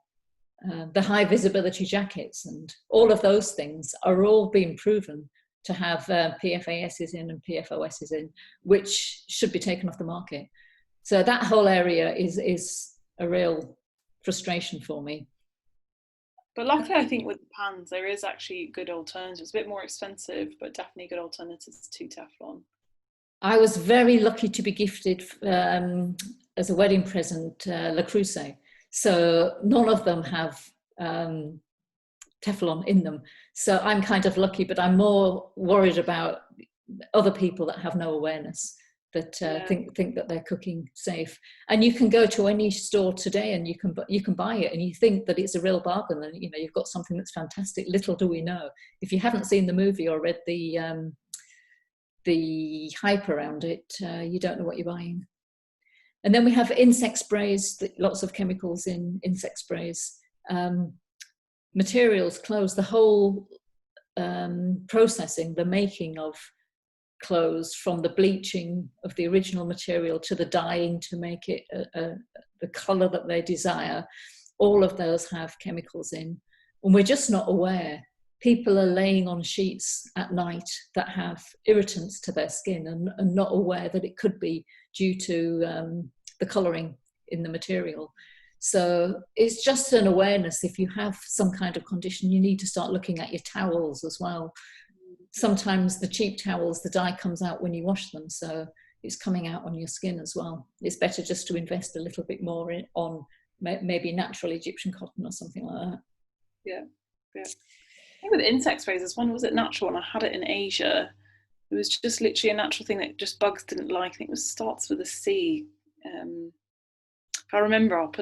The high visibility jackets and all of those things are all being proven to have PFASs in and PFOSs in, which should be taken off the market. So that whole area is a real frustration for me. But luckily, I think with the pans, there is actually good alternatives. It's a bit more expensive, but definitely good alternatives to Teflon. I was very lucky to be gifted as a wedding present Le Creuset. So none of them have Teflon in them. So I'm kind of lucky, but I'm more worried about other people that have no awareness, that think that they're cooking safe. And you can go to any store today and you can buy it, and you think that it's a real bargain, and you know you've got something that's fantastic. Little do we know, if you haven't seen the movie or read the hype around it, you don't know what you're buying. And then we have insect sprays, lots of chemicals in insect sprays, materials, clothes, the whole processing, the making of clothes, from the bleaching of the original material to the dyeing to make it the colour that they desire. All of those have chemicals in, and we're just not aware. People are laying on sheets at night that have irritants to their skin and not aware that it could be due to the colouring in the material. So it's just an awareness. If you have some kind of condition, you need to start looking at your towels as well. Sometimes the cheap towels, the dye comes out when you wash them. So it's coming out on your skin as well. It's better just to invest a little bit more on maybe natural Egyptian cotton or something like that. Yeah, yeah. I think with insect sprays, this one, was it natural? And I had it in Asia. It was just literally a natural thing that just bugs didn't like. I think it starts with a C. If I remember, I'll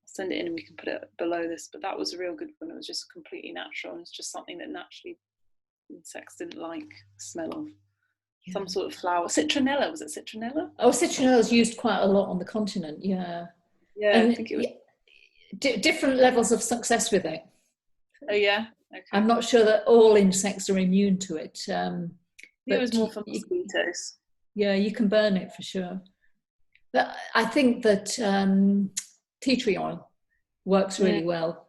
send it in and we can put it below this. But that was a real good one. It was just completely natural, and it's just something that naturally insects didn't like the smell of. Yeah. Some sort of flower. Citronella, was it citronella? Oh, citronella is used quite a lot on the continent, yeah. Yeah, and I think it was. Different levels of success with it. Oh, yeah? Okay. I'm not sure that all insects are immune to it. It was more for mosquitoes. Yeah, you can burn it for sure. But I think that tea tree oil works really well.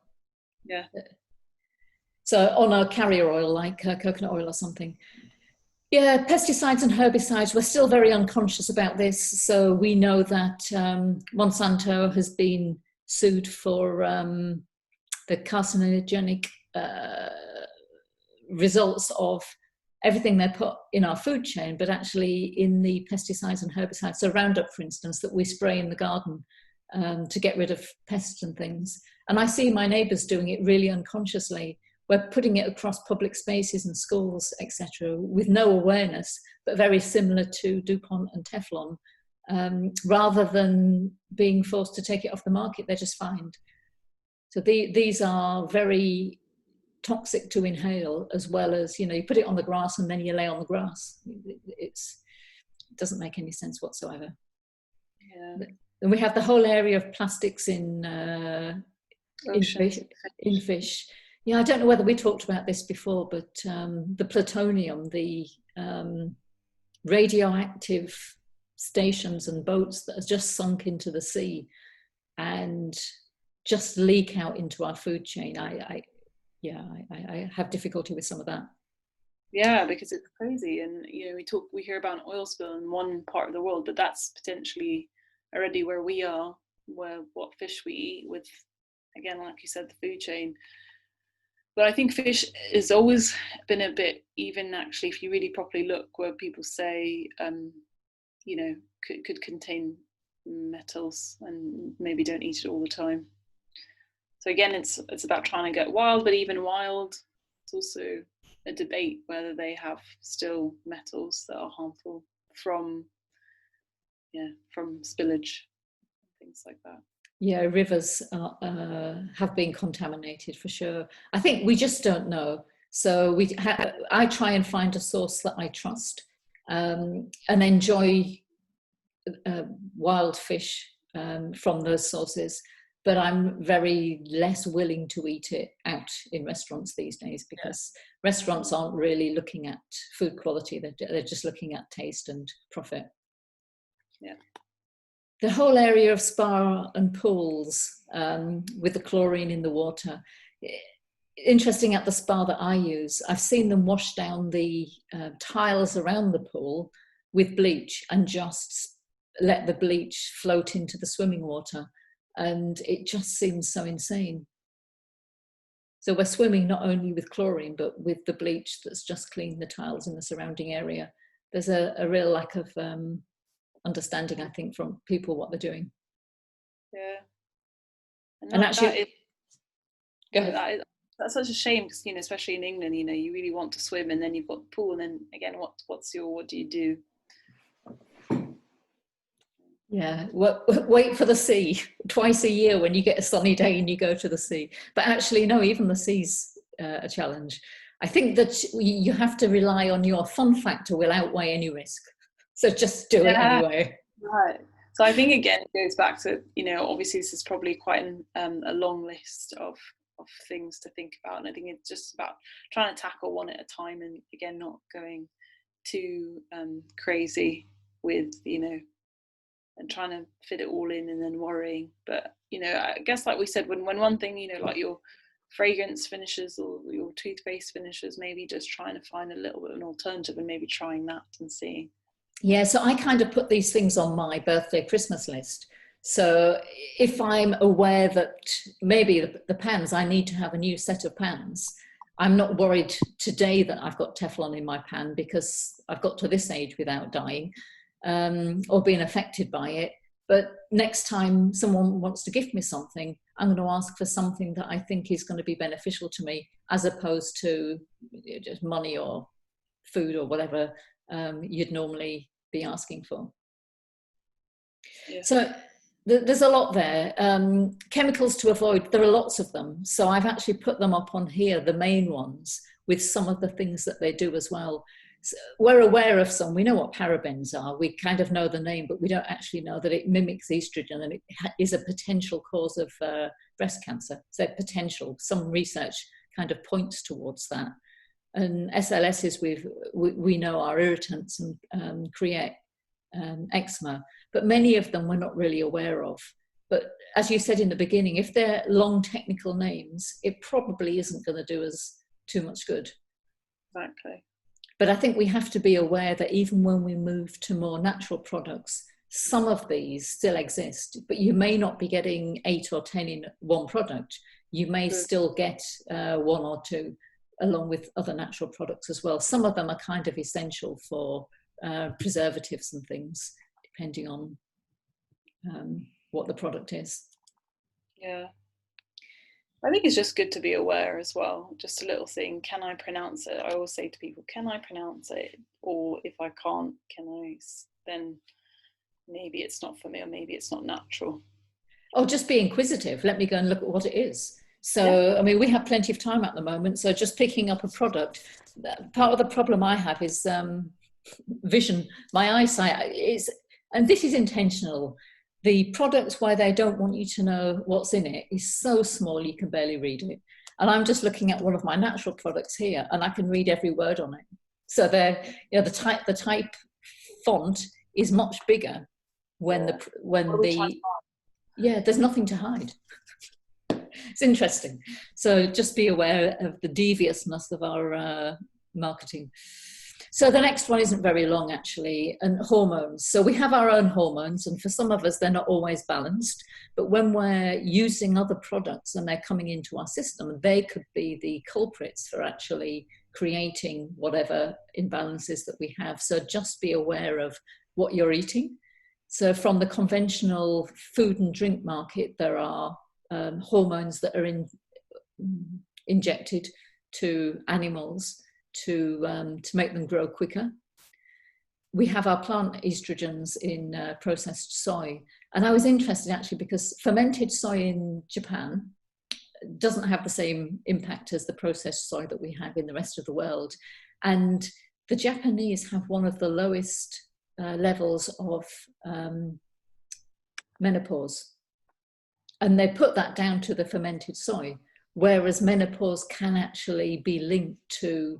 Yeah. So on a carrier oil like coconut oil or something. Yeah, pesticides and herbicides, we're still very unconscious about this. So we know that Monsanto has been sued for the carcinogenic results of everything they put in our food chain, but actually in the pesticides and herbicides. So Roundup, for instance, that we spray in the garden to get rid of pests and things. And I see my neighbours doing it really unconsciously. We're putting it across public spaces and schools, etc., with no awareness, but very similar to DuPont and Teflon. Rather than being forced to take it off the market, they're just fined. So these are very toxic to inhale, as well as, you put it on the grass and then you lay on the grass. It doesn't make any sense whatsoever. Yeah. And we have the whole area of plastics in fish. Yeah, I don't know whether we talked about this before, but the plutonium, the radioactive stations and boats that have just sunk into the sea and just leak out into our food chain. I have difficulty with some of that. Yeah, because it's crazy, and we hear about an oil spill in one part of the world, but that's potentially already where we are, where what fish we eat, with, again, like you said, the food chain. But I think fish has always been a bit, even actually, if you really properly look, where people say, could contain metals, and maybe don't eat it all the time. So again, it's about trying to get wild, but even wild, it's also a debate whether they have still metals that are harmful from spillage, things like that. Yeah, rivers have been contaminated for sure. I think we just don't know. So I try and find a source that I trust and enjoy wild fish from those sources. But I'm very less willing to eat it out in restaurants these days, because restaurants aren't really looking at food quality. They're just looking at taste and profit. Yeah. The whole area of spa and pools with the chlorine in the water. Interesting, at the spa that I use, I've seen them wash down the tiles around the pool with bleach and just let the bleach float into the swimming water. And it just seems so insane. So we're swimming not only with chlorine, but with the bleach that's just cleaned the tiles in the surrounding area. There's a real lack of understanding, I think, from people what they're doing. Yeah. And actually, go ahead. That's such a shame, because, especially in England, you really want to swim, and then you've got the pool, and then again, what do you do? Yeah, wait for the sea twice a year when you get a sunny day and you go to the sea. But actually, no, even the sea's a challenge. I think that you have to rely on your fun factor will outweigh any risk. So just do it anyway. Right. So I think, again, it goes back to, obviously this is probably quite a long list of things to think about. And I think it's just about trying to tackle one at a time, and again, not going too crazy with, and trying to fit it all in and then worrying. But, I guess, like we said, when one thing, like your fragrance finishes or your toothpaste finishes, maybe just trying to find a little bit of an alternative and maybe trying that and seeing. Yeah, so I kind of put these things on my birthday Christmas list. So if I'm aware that maybe the pans, I need to have a new set of pans, I'm not worried today that I've got Teflon in my pan because I've got to this age without dying. or being affected by it. But next time someone wants to gift me something, I'm going to ask for something that I think is going to be beneficial to me, as opposed to just money or food or whatever you'd normally be asking for. Yeah. So there's a lot there. Chemicals to avoid, there are lots of them. So I've actually put them up on here, the main ones, with some of the things that they do as well. So we're aware of some. We know what parabens are. We kind of know the name, but we don't actually know that it mimics estrogen and it is a potential cause of breast cancer. So potential, some research kind of points towards that. And SLSs we know are irritants and create eczema, but many of them we're not really aware of. But as you said in the beginning, if they're long technical names, it probably isn't going to do us too much good. Exactly. But I think we have to be aware that even when we move to more natural products, some of these still exist, but you may not be getting 8 or 10 in one product. You may still get 1 or 2 along with other natural products as well. Some of them are kind of essential for preservatives and things, depending on what the product is. Yeah. I think it's just good to be aware as well. Just a little thing. Can I pronounce it? I always say to people, can I pronounce it? Or if I can't, then maybe it's not for me, or maybe it's not natural. Oh, just be inquisitive. Let me go and look at what it is. So, yeah. I mean, we have plenty of time at the moment. So just picking up a product, part of the problem I have is vision. My eyesight is, and this is intentional. The products where they don't want you to know what's in it is so small you can barely read it. And I'm just looking at one of my natural products here, and I can read every word on it. So they're, you know, the type font is much bigger when there's nothing to hide. It's interesting. So just be aware of the deviousness of our marketing. So the next one isn't very long, actually, and hormones. So we have our own hormones, and for some of us, they're not always balanced. But when we're using other products and they're coming into our system, they could be the culprits for actually creating whatever imbalances that we have. So just be aware of what you're eating. So from the conventional food and drink market, there are hormones that are injected to animals to make them grow quicker. We have our plant estrogens in processed soy. And I was interested actually because fermented soy in Japan doesn't have the same impact as the processed soy that we have in the rest of the world. And the Japanese have one of the lowest levels of menopause. And they put that down to the fermented soy, whereas menopause can actually be linked to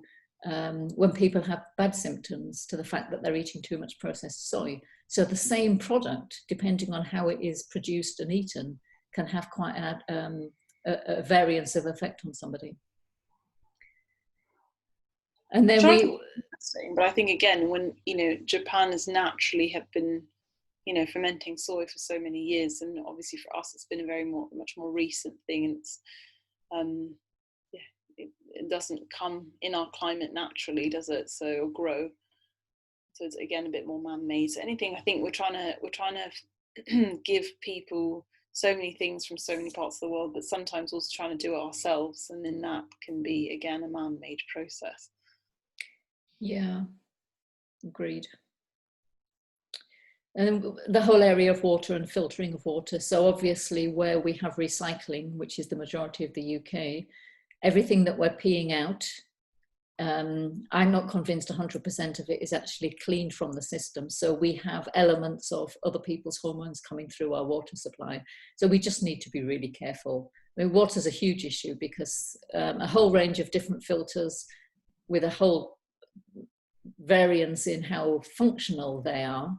when people have bad symptoms, to the fact that they're eating too much processed soy. So the same product, depending on how it is produced and eaten, can have quite a variance of effect on somebody. And then but I think again, when Japan has naturally have been fermenting soy for so many years, and obviously for us it's been a much more recent thing, and it's it doesn't come in our climate naturally, does it? So grow. So it's again a bit more man-made. So anything, I think we're trying to give people so many things from so many parts of the world, but sometimes also trying to do it ourselves, and then that can be again a man-made process. Yeah, agreed. And the whole area of water and filtering of water. So obviously where we have recycling, which is the majority of the UK, everything that we're peeing out, I'm not convinced 100% of it is actually cleaned from the system. So we have elements of other people's hormones coming through our water supply. So we just need to be really careful. I mean, water is a huge issue because a whole range of different filters with a whole variance in how functional they are.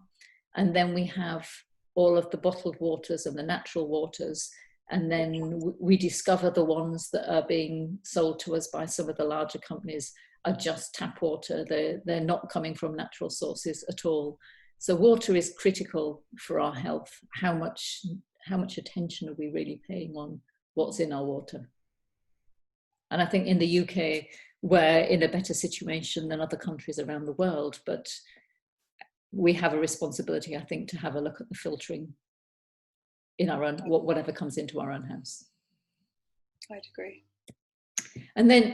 And then we have all of the bottled waters and the natural waters. And then we discover the ones that are being sold to us by some of the larger companies are just tap water. They're not coming from natural sources at all. So water is critical for our health. How much attention are we really paying on what's in our water? And I think in the UK, we're in a better situation than other countries around the world, but we have a responsibility, I think, to have a look at the filtering in our own, whatever comes into our own house. I'd agree. And then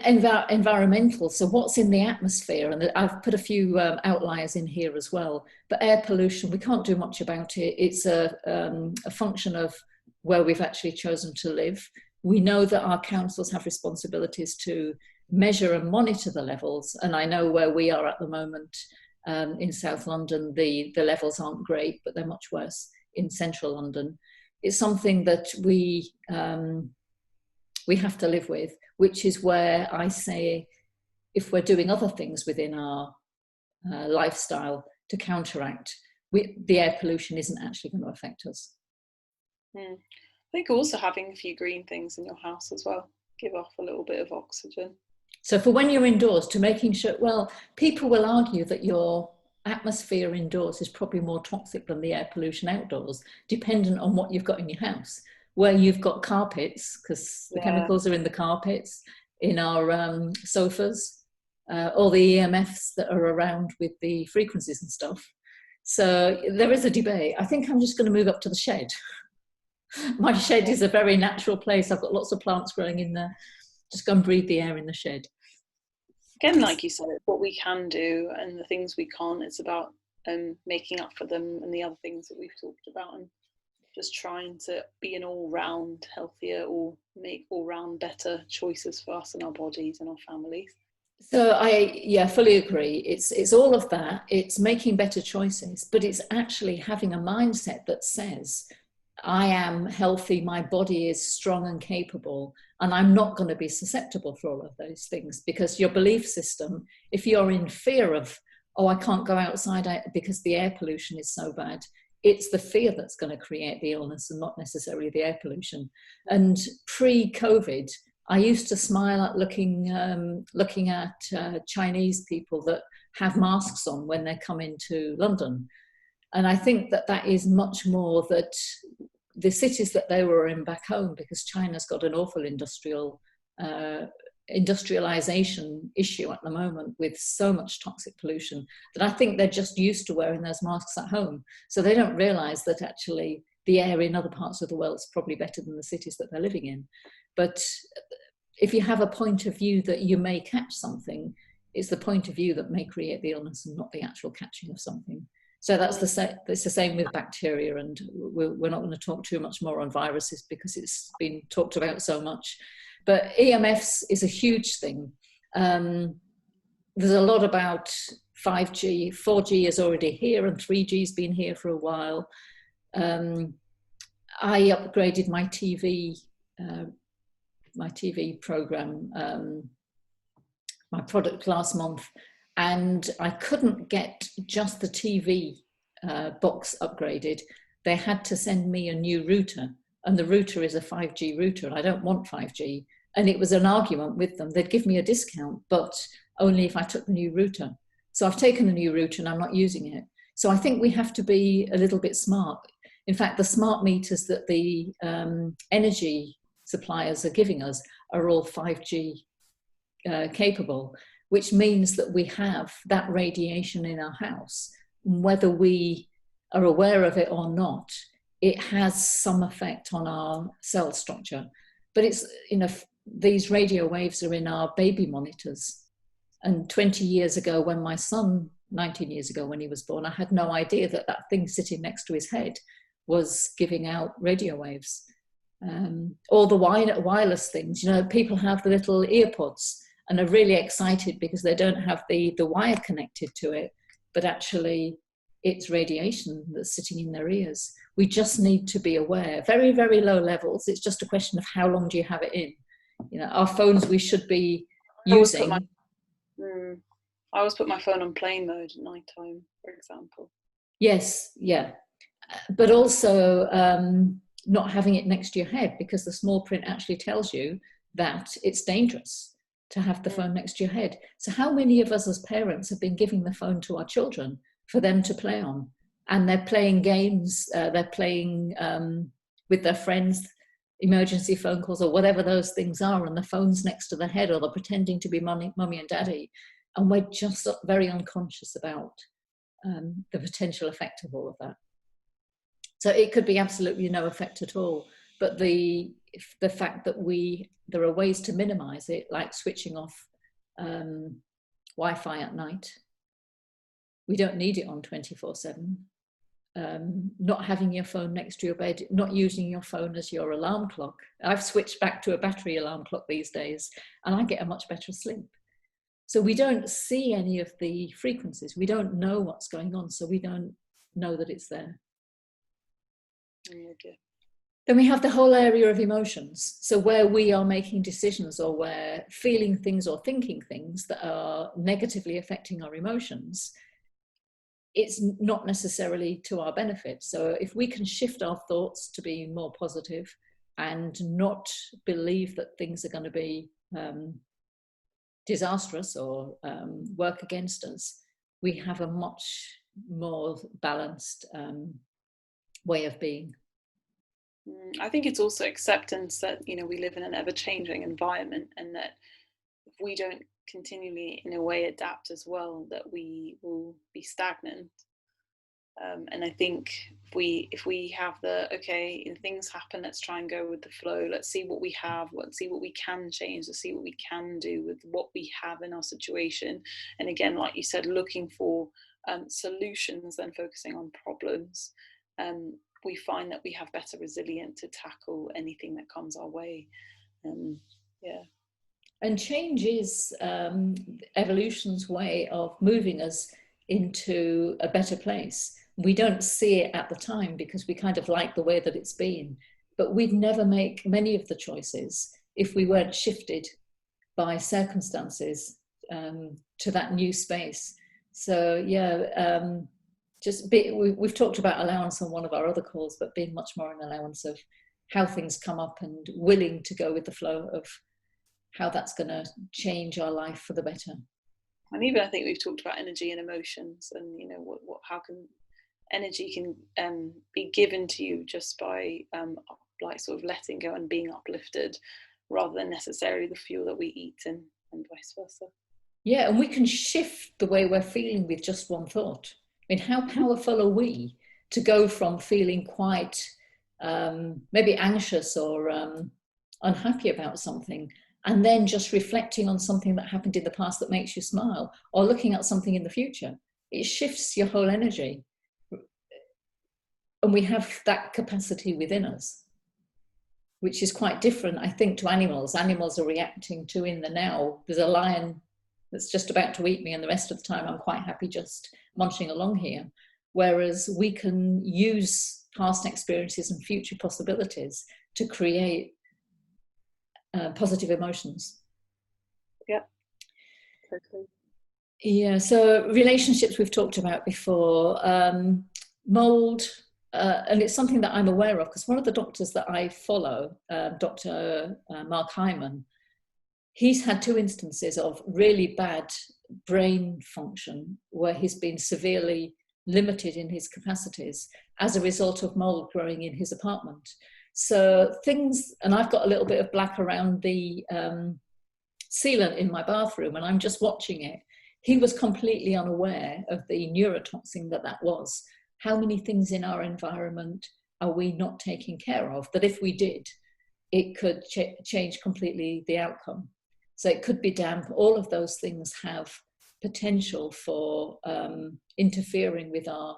environmental, so what's in the atmosphere, and I've put a few outliers in here as well, but air pollution, we can't do much about it. It's a function of where we've actually chosen to live. We know that our councils have responsibilities to measure and monitor the levels, and I know where we are at the moment in South London, the levels aren't great, but they're much worse in central London. It's something that we have to live with, which is where I say, if we're doing other things within our lifestyle to counteract, the air pollution isn't actually going to affect us. I think also having a few green things in your house as well, give off a little bit of oxygen. So for when you're indoors, to making sure, well, people will argue that your atmosphere indoors is probably more toxic than the air pollution outdoors, dependent on what you've got in your house. Where you've got carpets, because the chemicals are in the carpets, in our sofas, all the EMFs that are around with the frequencies and stuff. So there is a debate. I think I'm just going to move up to the shed. My shed is a very natural place. I've got lots of plants growing in there. Just go and breathe the air in the shed. Again, like you said, it's what we can do and the things we can't. It's about making up for them and the other things that we've talked about, and just trying to be an all-round healthier, or make all-round better choices for us and our bodies and our families. So I fully agree. It's all of that. It's making better choices, but it's actually having a mindset that says, I am healthy, my body is strong and capable, and I'm not going to be susceptible for all of those things. Because your belief system, if you're in fear of, oh, I can't go outside because the air pollution is so bad, it's the fear that's going to create the illness and not necessarily the air pollution. And pre-COVID, I used to smile at looking at Chinese people that have masks on when they come into London. And I think that is much more that the cities that they were in back home, because China's got an awful industrialization issue at the moment with so much toxic pollution, that I think they're just used to wearing those masks at home. So they don't realize that actually the air in other parts of the world is probably better than the cities that they're living in. But if you have a point of view that you may catch something, it's the point of view that may create the illness and not the actual catching of something. So that's it's the same with bacteria, and we're not going to talk too much more on viruses because it's been talked about so much. But EMFs is a huge thing. There's a lot about 5G, 4G is already here, and 3G's been here for a while. I upgraded my TV program, my product last month, and I couldn't get just the TV box upgraded. They had to send me a new router, and the router is a 5G router, and I don't want 5G. And it was an argument with them. They'd give me a discount, but only if I took the new router. So I've taken the new router and I'm not using it. So I think we have to be a little bit smart. In fact, the smart meters that the energy suppliers are giving us are all 5G capable, which means that we have that radiation in our house. Whether we are aware of it or not, it has some effect on our cell structure. But it's, these radio waves are in our baby monitors. And 20 years ago, when my son, 19 years ago when he was born, I had no idea that that thing sitting next to his head was giving out radio waves. All the wireless things, people have the little earpods and are really excited because they don't have the wire connected to it, but actually it's radiation that's sitting in their ears. We just need to be aware. Very, very low levels. It's just a question of how long do you have it in. Our phones we should be using. I always put my phone on plane mode at night time, for example. Yes, yeah. But also not having it next to your head, because the small print actually tells you that it's dangerous to have the phone next to your head. So how many of us as parents have been giving the phone to our children for them to play on? And they're playing games, they're playing with their friends, emergency phone calls or whatever those things are, and the phone's next to the head, or they're pretending to be mummy and daddy. And we're just very unconscious about the potential effect of all of that. So it could be absolutely no effect at all. But the fact that there are ways to minimize it, like switching off Wi-Fi at night. We don't need it on 24/7. Not having your phone next to your bed, not using your phone as your alarm clock. I've switched back to a battery alarm clock these days, and I get a much better sleep. So we don't see any of the frequencies. We don't know what's going on, so we don't know that it's there. Okay. Then we have the whole area of emotions. So where we are making decisions, or we're feeling things or thinking things that are negatively affecting our emotions, it's not necessarily to our benefit. So if we can shift our thoughts to be more positive and not believe that things are going to be disastrous or work against us, we have a much more balanced way of being. I think it's also acceptance that, we live in an ever-changing environment, and that if we don't continually, in a way, adapt as well, that we will be stagnant. And I think if we have things happen, let's try and go with the flow. Let's see what we have. Let's see what we can change. Let's see what we can do with what we have in our situation. And again, like you said, looking for solutions than focusing on problems. We find that we have better resilience to tackle anything that comes our way. And change is evolution's way of moving us into a better place. We don't see it at the time because we kind of like the way that it's been, but we'd never make many of the choices if we weren't shifted by circumstances to that new space. So we've talked about allowance on one of our other calls, but being much more an allowance of how things come up and willing to go with the flow of how that's going to change our life for the better. And even I think we've talked about energy and emotions, and how can energy can be given to you just by like sort of letting go and being uplifted, rather than necessarily the fuel that we eat, and vice versa. Yeah, and we can shift the way we're feeling with just one thought. I mean, how powerful are we to go from feeling quite maybe anxious or unhappy about something, and then just reflecting on something that happened in the past that makes you smile, or looking at something in the future? It shifts your whole energy. And we have that capacity within us, which is quite different, I think, to animals. Animals are reacting to in the now. There's a lion that's just about to eat me, and the rest of the time I'm quite happy just munching along here. Whereas we can use past experiences and future possibilities to create positive emotions. Yeah, totally. Yeah, so relationships we've talked about before, mold, and it's something that I'm aware of because one of the doctors that I follow, Dr. Mark Hyman, he's had 2 instances of really bad brain function where he's been severely limited in his capacities as a result of mold growing in his apartment. So things, and I've got a little bit of black around the sealant in my bathroom, and I'm just watching it. He was completely unaware of the neurotoxin that was. How many things in our environment are we not taking care of that if we did, it could change completely the outcome? So it could be damp. All of those things have potential for interfering with our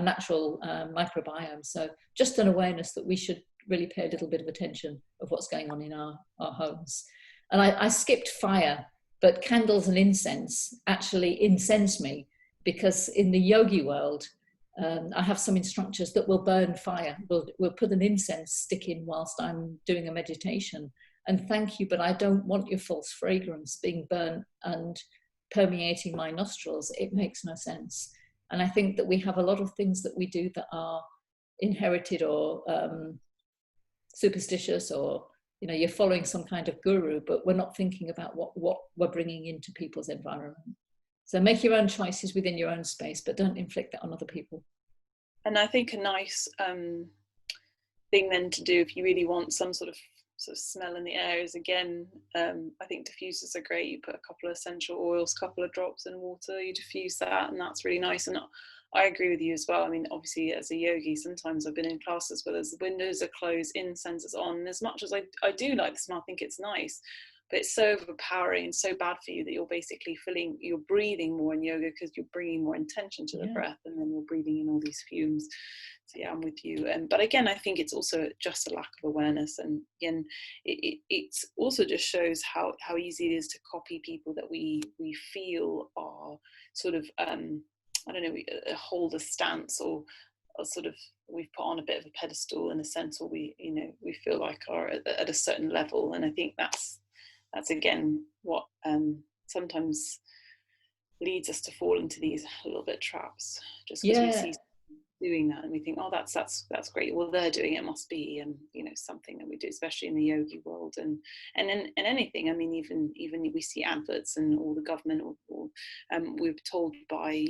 natural microbiome. So just an awareness that we should really pay a little bit of attention of what's going on in our homes. And I skipped fire, but candles and incense actually incense me, because in the yogi world, I have some instructors that will burn fire. We'll put an incense stick in whilst I'm doing a meditation. And thank you, but I don't want your false fragrance being burnt and permeating my nostrils. It makes no sense. And I think that we have a lot of things that we do that are inherited or superstitious, or you're following some kind of guru, but we're not thinking about what we're bringing into people's environment. So make your own choices within your own space, but don't inflict that on other people. And I think a nice thing then to do, if you really want some sort of sort of smell in the air is, again, I think diffusers are great. You put a couple of essential oils, couple of drops in water, you diffuse that, and that's really nice. And I agree with you as well. I mean, obviously, as a yogi, sometimes I've been in classes where the windows are closed, incense is on. And as much as I do like the smell, I think it's nice, but it's so overpowering and so bad for you that you're basically you're breathing more in yoga because you're bringing more intention to the breath, and then you're breathing in all these fumes. So yeah, I'm with you. But again, I think it's also just a lack of awareness, and again, it also just shows how easy it is to copy people that we feel are sort of I don't know, hold a stance, or sort of we've put on a bit of a pedestal in a sense, or we feel like are at a certain level. And I think that's again what sometimes leads us to fall into these little bit traps, just because we see doing that and we think, oh, that's great, well, they're doing it, must be something that we do, especially in the yogi world, and in anything. I mean, even we see adverts and all the government or we're told by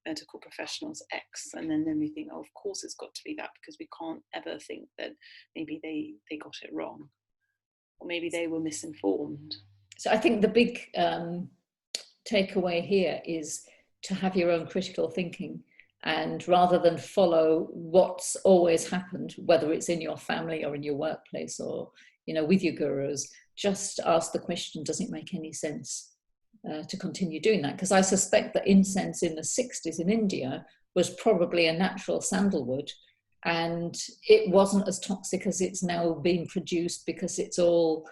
medical professionals X, and then we think, oh, of course it's got to be that, because we can't ever think that maybe they got it wrong, or maybe they were misinformed. So I think the big takeaway here is to have your own critical thinking, and rather than follow what's always happened, whether it's in your family or in your workplace or with your gurus, just ask the question, does it make any sense to continue doing that? Because I suspect that incense in the 60s in India was probably a natural sandalwood, and it wasn't as toxic as it's now being produced, because it's all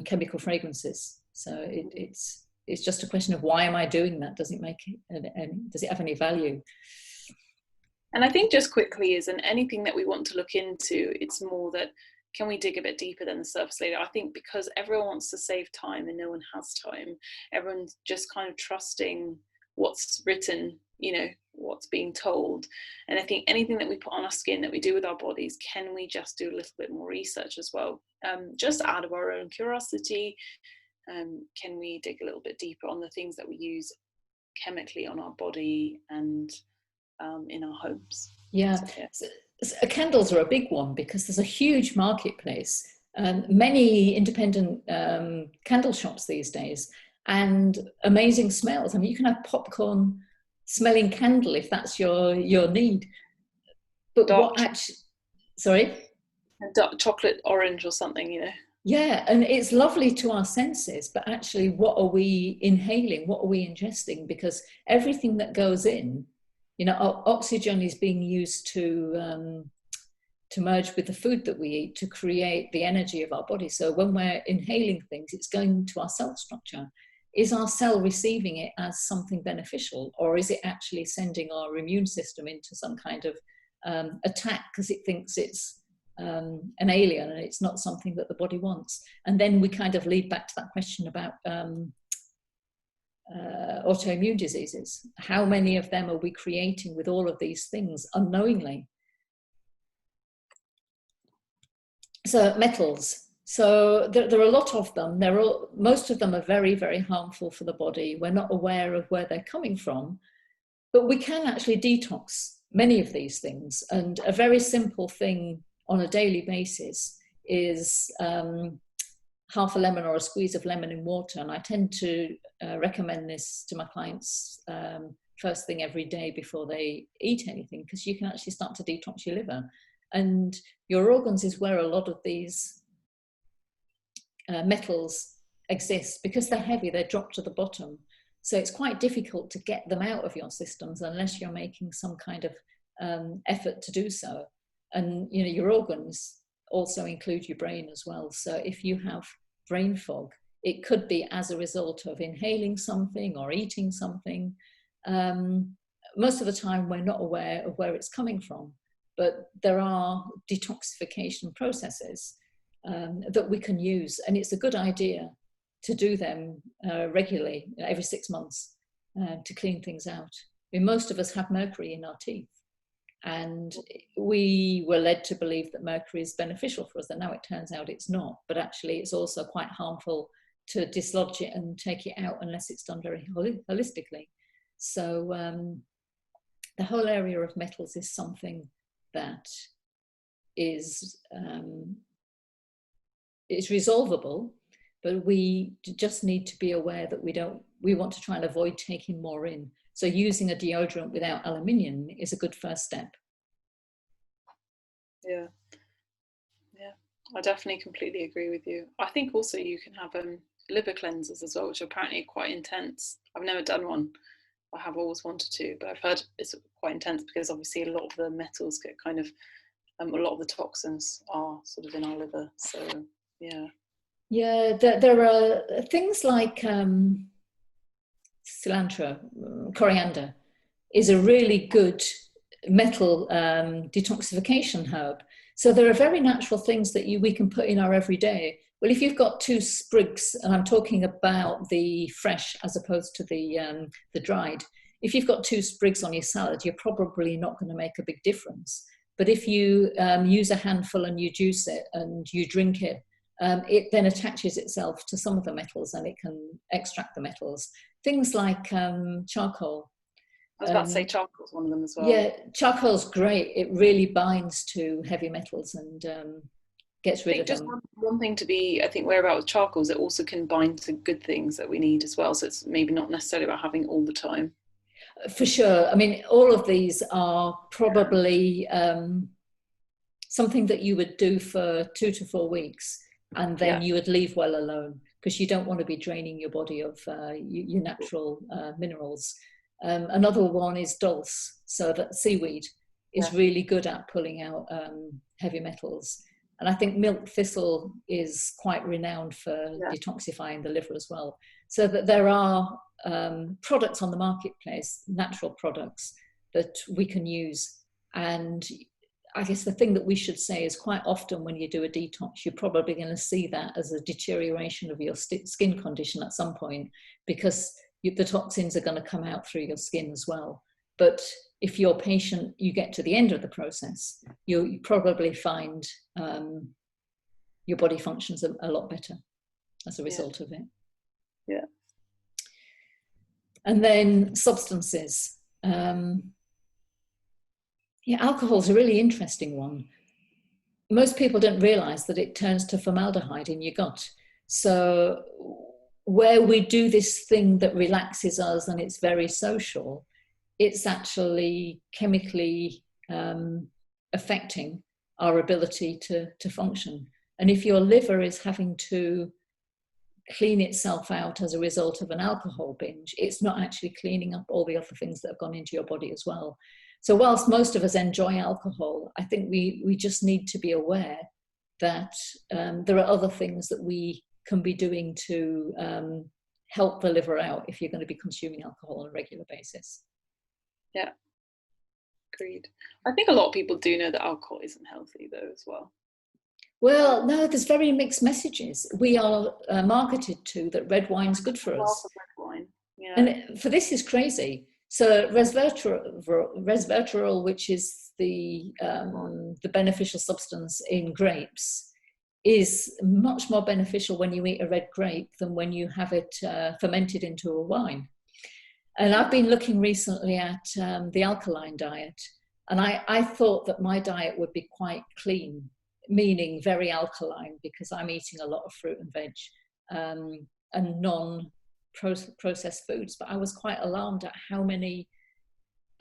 chemical fragrances. So it's just a question of, why am I doing that? Does it have any value? And I think just quickly, is in anything that we want to look into, it's more that, can we dig a bit deeper than the surface layer? I think because everyone wants to save time and no one has time, everyone's just kind of trusting what's written, what's being told. And I think anything that we put on our skin, that we do with our bodies, can we just do a little bit more research as well? Just out of our own curiosity, can we dig a little bit deeper on the things that we use chemically on our body and in our homes? So candles are a big one, because there's a huge marketplace, many independent candle shops these days, and amazing smells. I mean, you can have popcorn smelling candle if that's your need. But dark, dark chocolate orange or something, Yeah, and it's lovely to our senses, but actually, what are we inhaling? What are we ingesting? Because everything that goes in, oxygen is being used to merge with the food that we eat to create the energy of our body. So when we're inhaling things, it's going to our cell structure. Is our cell receiving it as something beneficial, or is it actually sending our immune system into some kind of attack because it thinks it's an alien and it's not something that the body wants? And then we kind of lead back to that question about autoimmune diseases. How many of them are we creating with all of these things unknowingly? So metals. So there are a lot of them. Most of them are very, very harmful for the body. We're not aware of where they're coming from, but we can actually detox many of these things. And a very simple thing on a daily basis is half a lemon or a squeeze of lemon in water. And I tend to recommend this to my clients first thing every day before they eat anything, because you can actually start to detox your liver. And your organs is where a lot of these metals exist. Because they're heavy, they drop to the bottom. So it's quite difficult to get them out of your systems unless you're making some kind of effort to do so. And your organs also include your brain as well. So if you have brain fog, it could be as a result of inhaling something or eating something. Most of the time we're not aware of where it's coming from, but there are detoxification processes that we can use, and it's a good idea to do them regularly, every 6 months, to clean things out. I mean, most of us have mercury in our teeth, and we were led to believe that mercury is beneficial for us, and now it turns out it's not. But actually it's also quite harmful to dislodge it and take it out unless it's done very holistically. So the whole area of metals is something that is it's resolvable, but we just need to be aware that we want to try and avoid taking more in. So using a deodorant without aluminium is a good first step. Yeah, I definitely completely agree with you. I think also you can have liver cleansers as well, which are apparently quite intense. I've never done one. I have always wanted to, but I've heard it's quite intense because obviously a lot of the metals get kind of, a lot of the toxins are sort of in our liver. So yeah. Yeah, there are things like cilantro, coriander is a really good metal detoxification herb. So there are very natural things that we can put in our everyday. Well, if you've got 2 sprigs, and I'm talking about the fresh as opposed to the dried, if you've got 2 sprigs on your salad, you're probably not going to make a big difference. But if you use a handful and you juice it and you drink it, it then attaches itself to some of the metals and it can extract the metals. Things like charcoal. I was about to say charcoal's one of them as well. Yeah, charcoal's great. It really binds to heavy metals and gets rid of them. Just one thing to be, I think, aware about with charcoal is it also can bind to good things that we need as well. So it's maybe not necessarily about having all the time. For sure. I mean, all of these are probably something that you would do for 2 to 4 weeks, and then you would leave well alone, because you don't want to be draining your body of your natural minerals. Another one is dulse, so that seaweed is really good at pulling out heavy metals. And I think milk thistle is quite renowned for detoxifying the liver as well. So that there are products on the marketplace, natural products that we can use. And I guess the thing that we should say is quite often when you do a detox, you're probably going to see that as a deterioration of your skin condition at some point, because the toxins are going to come out through your skin as well. But if you're patient, you get to the end of the process, you probably find your body functions a lot better as a result of it. Yeah. And then substances. Alcohol is a really interesting one. Most people don't realize that it turns to formaldehyde in your gut. So where we do this thing that relaxes us and it's very social, it's actually chemically affecting our ability to function. And if your liver is having to clean itself out as a result of an alcohol binge, it's not actually cleaning up all the other things that have gone into your body as well. So whilst most of us enjoy alcohol, I think we just need to be aware that there are other things that we can be doing to help the liver out if you're going to be consuming alcohol on a regular basis. Yeah, agreed. I think a lot of people do know that alcohol isn't healthy though as well. Well, no, there's very mixed messages. We are marketed to that red wine's good for us. Red wine. Yeah. And for this is crazy. So resveratrol, which is the beneficial substance in grapes, is much more beneficial when you eat a red grape than when you have it fermented into a wine. And I've been looking recently at the alkaline diet, and I thought that my diet would be quite clean, meaning very alkaline, because I'm eating a lot of fruit and veg and non-processed foods. But I was quite alarmed at how many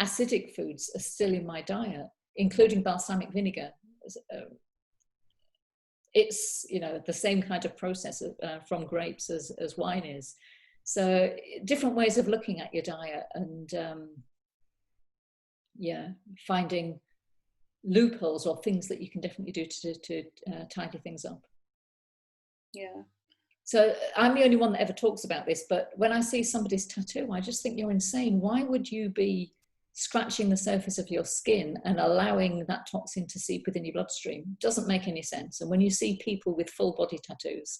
acidic foods are still in my diet, including balsamic vinegar. It's, the same kind of process from grapes as wine is. So different ways of looking at your diet and finding loopholes or things that you can definitely do to tidy things up. Yeah. So I'm the only one that ever talks about this, but when I see somebody's tattoo, I just think you're insane. Why would you be scratching the surface of your skin and allowing that toxin to seep within your bloodstream? Doesn't make any sense. And when you see people with full body tattoos,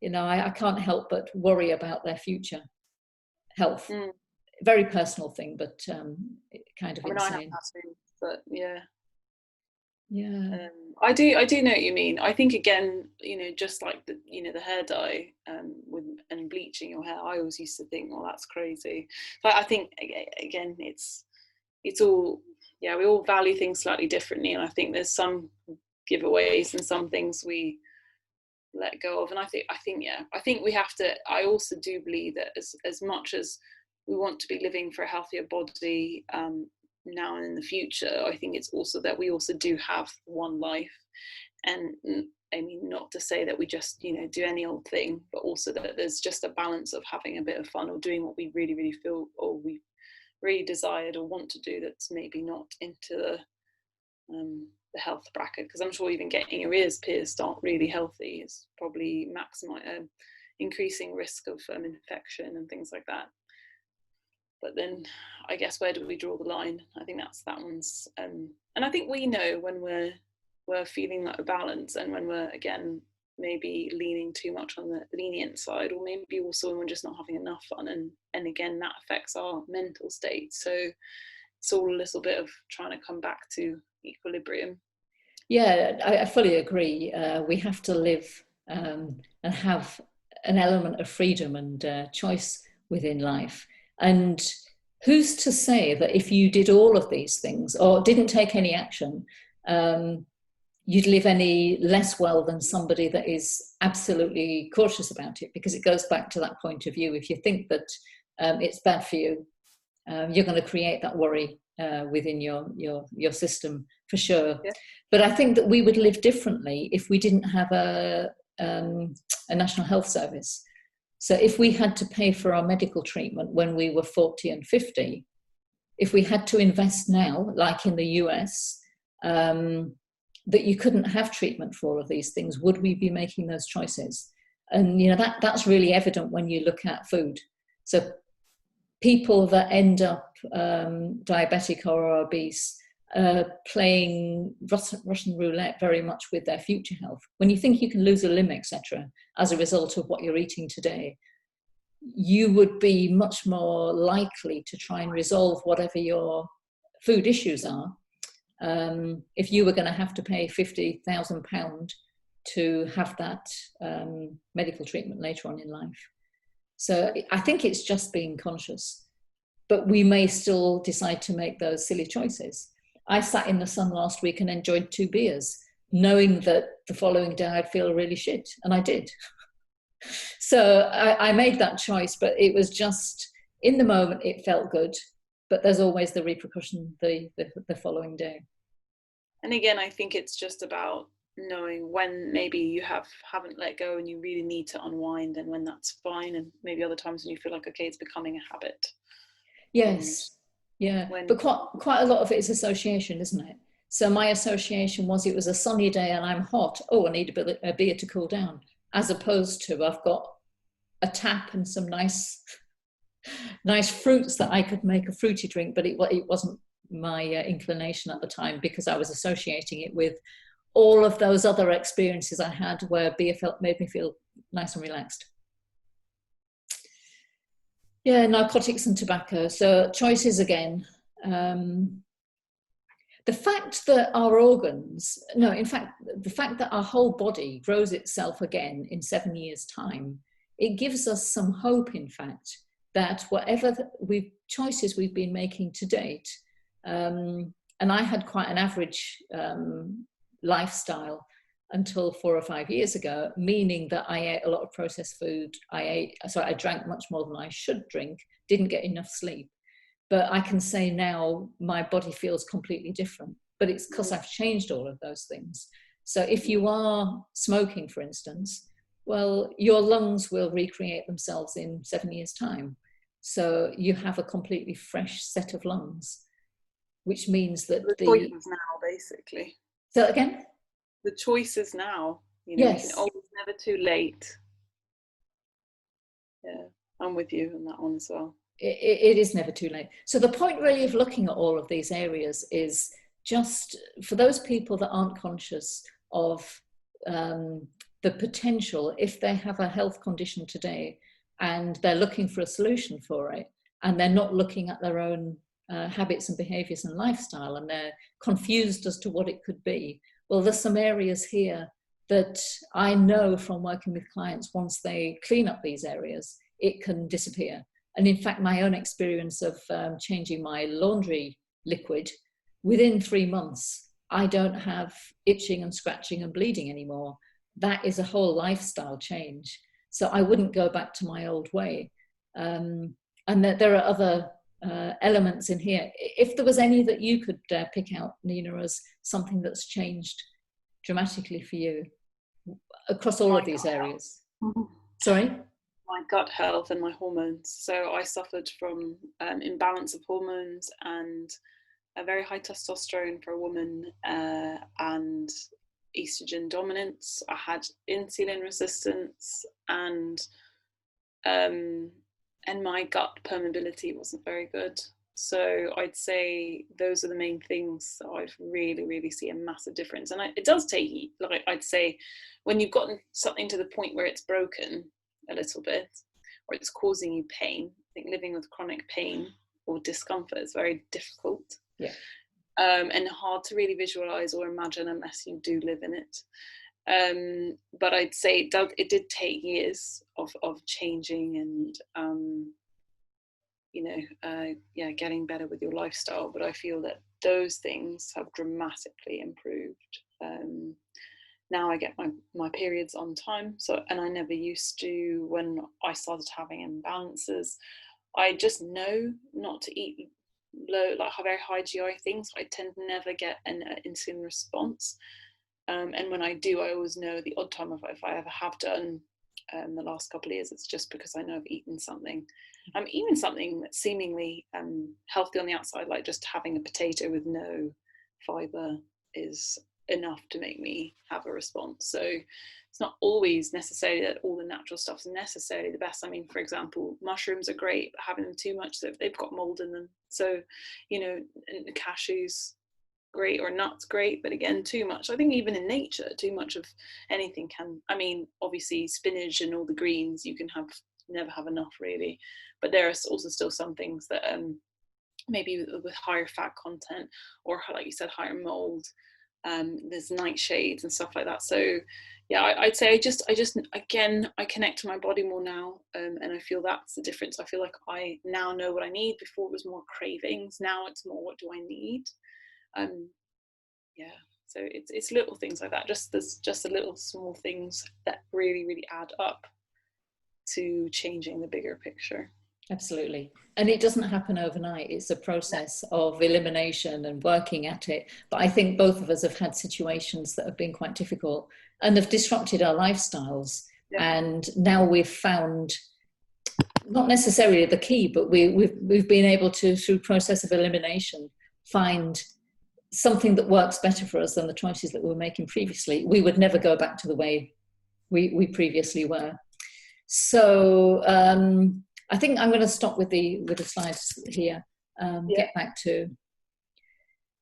I can't help but worry about their future health. Very personal thing, but kind of insane. I have tattoos, but yeah. Yeah. I do know what you mean. I think again, just like the hair dye and bleaching your hair, I always used to think, well, that's crazy. But I think again, it's all, we all value things slightly differently, and I think there's some giveaways and some things we let go of. And I think we have to, I also do believe that as much as we want to be living for a healthier body now and in the future, I think it's also that we also do have one life. And I mean, not to say that we just, you know, do any old thing, but also that there's just a balance of having a bit of fun or doing what we really, really feel or we really desired or want to do, that's maybe not into the health bracket. Because I'm sure even getting your ears pierced aren't really healthy. It's probably increasing risk of infection and things like that. But then I guess, where do we draw the line? I think that one's and I think we know when we're feeling that balance, and when we're, again, maybe leaning too much on the lenient side, or maybe also when we're just not having enough fun, and again, that affects our mental state. So it's all a little bit of trying to come back to equilibrium. Yeah, I fully agree. We have to live and have an element of freedom and choice within life. And who's to say that if you did all of these things or didn't take any action, you'd live any less well than somebody that is absolutely cautious about it? Because it goes back to that point of view. If you think that it's bad for you, you're going to create that worry within your system for sure. Yeah. But I think that we would live differently if we didn't have a national health service. So if we had to pay for our medical treatment when we were 40 and 50, if we had to invest now, like in the US, that you couldn't have treatment for all of these things, would we be making those choices? And you know, that's really evident when you look at food. So people that end up diabetic or obese, playing Russian roulette very much with their future health. When you think you can lose a limb, etc., as a result of what you're eating today, you would be much more likely to try and resolve whatever your food issues are. If you were going to have to pay £50,000 to have that medical treatment later on in life. So I think it's just being conscious, but we may still decide to make those silly choices. I sat in the sun last week and enjoyed 2 beers, knowing that the following day I'd feel really shit, and I did. So I made that choice, but it was just, in the moment it felt good, but there's always the repercussion the following day. And again, I think it's just about knowing when maybe you haven't let go and you really need to unwind, and when that's fine, and maybe other times when you feel like, okay, it's becoming a habit. Yes. Yeah, but quite a lot of it is association, isn't it? So my association was, it was a sunny day and I'm hot. Oh, I need a beer to cool down. As opposed to, I've got a tap and some nice fruits that I could make a fruity drink, but it wasn't my inclination at the time, because I was associating it with all of those other experiences I had where beer made me feel nice and relaxed. Yeah, narcotics and tobacco. So choices again. The fact that our organs, the fact that our whole body grows itself again in 7 years' time, it gives us some hope, in fact, that whatever choices we've been making to date, and I had quite an average lifestyle until 4 or 5 years ago, meaning that I ate a lot of processed food. I drank much more than I should drink, didn't get enough sleep. But I can say now my body feels completely different, but it's because I've changed all of those things. So if you are smoking, for instance, well, your lungs will recreate themselves in 7 years' time. So you have a completely fresh set of lungs, which means that the choices now, basically. So again? The choices now, you know, yes. It's never too late. Yeah, I'm with you on that one as well. It is never too late. So the point really of looking at all of these areas is just for those people that aren't conscious of the potential, if they have a health condition today and they're looking for a solution for it, and they're not looking at their own habits and behaviors and lifestyle, and they're confused as to what it could be. Well, there's some areas here that I know from working with clients, once they clean up these areas, it can disappear. And in fact, my own experience of changing my laundry liquid, within 3 months, I don't have itching and scratching and bleeding anymore. that is a whole lifestyle change. So I wouldn't go back to my old way. And that there are other elements in here. If there was any that you could pick out, Nina, as something that's changed dramatically for you across all of these areas. Sorry? My gut health and my hormones. So I suffered from imbalance of hormones and a very high testosterone for a woman, and estrogen dominance. I had insulin resistance, and my gut permeability wasn't very good. So I'd say those are the main things that I've really see a massive difference. And it does take, like I'd say, when you've gotten something to the point where it's broken a little bit, or it's causing you pain. I think living with chronic pain or discomfort is very difficult. Yeah. And hard to really visualize or imagine unless you do live in it. But I'd say it did take years of changing and getting better with your lifestyle. But I feel that those things have dramatically improved. Now I get my periods on time, and I never used to. When I started having imbalances, I just know not to eat low, like very high GI things. I tend to never get an insulin response, and when I do, I always know the odd time if I ever have done the last couple of years, it's just because I know I've eaten something. Even something that's seemingly healthy on the outside, like just having a potato with no fibre, is enough to make me have a response. So it's not always necessarily that all the natural stuff's necessarily the best. I mean, for example, mushrooms are great, but having them too much, they've got mold in them. So, cashews, great, or nuts, great, but again, too much. I think even in nature, too much of anything can, obviously spinach and all the greens, you can never have enough really, but there are also still some things that maybe with higher fat content, or like you said, higher mold. There's nightshades and stuff like that. So yeah, I'd say I just again, I connect to my body more now, and I feel that's the difference. I feel like I now know what I need. Before it was more cravings, now it's more what do I need. So it's little things like that, just the little small things that really add up to changing the bigger picture. Absolutely. And it doesn't happen overnight. It's a process of elimination and working at it. But I think both of us have had situations that have been quite difficult and have disrupted our lifestyles. Yeah. And now we've found, not necessarily the key, but we've been able to, through process of elimination, find something that works better for us than the choices that we were making previously. We would never go back to the way we previously were. So I think I'm going to stop with the slides here. Get back to.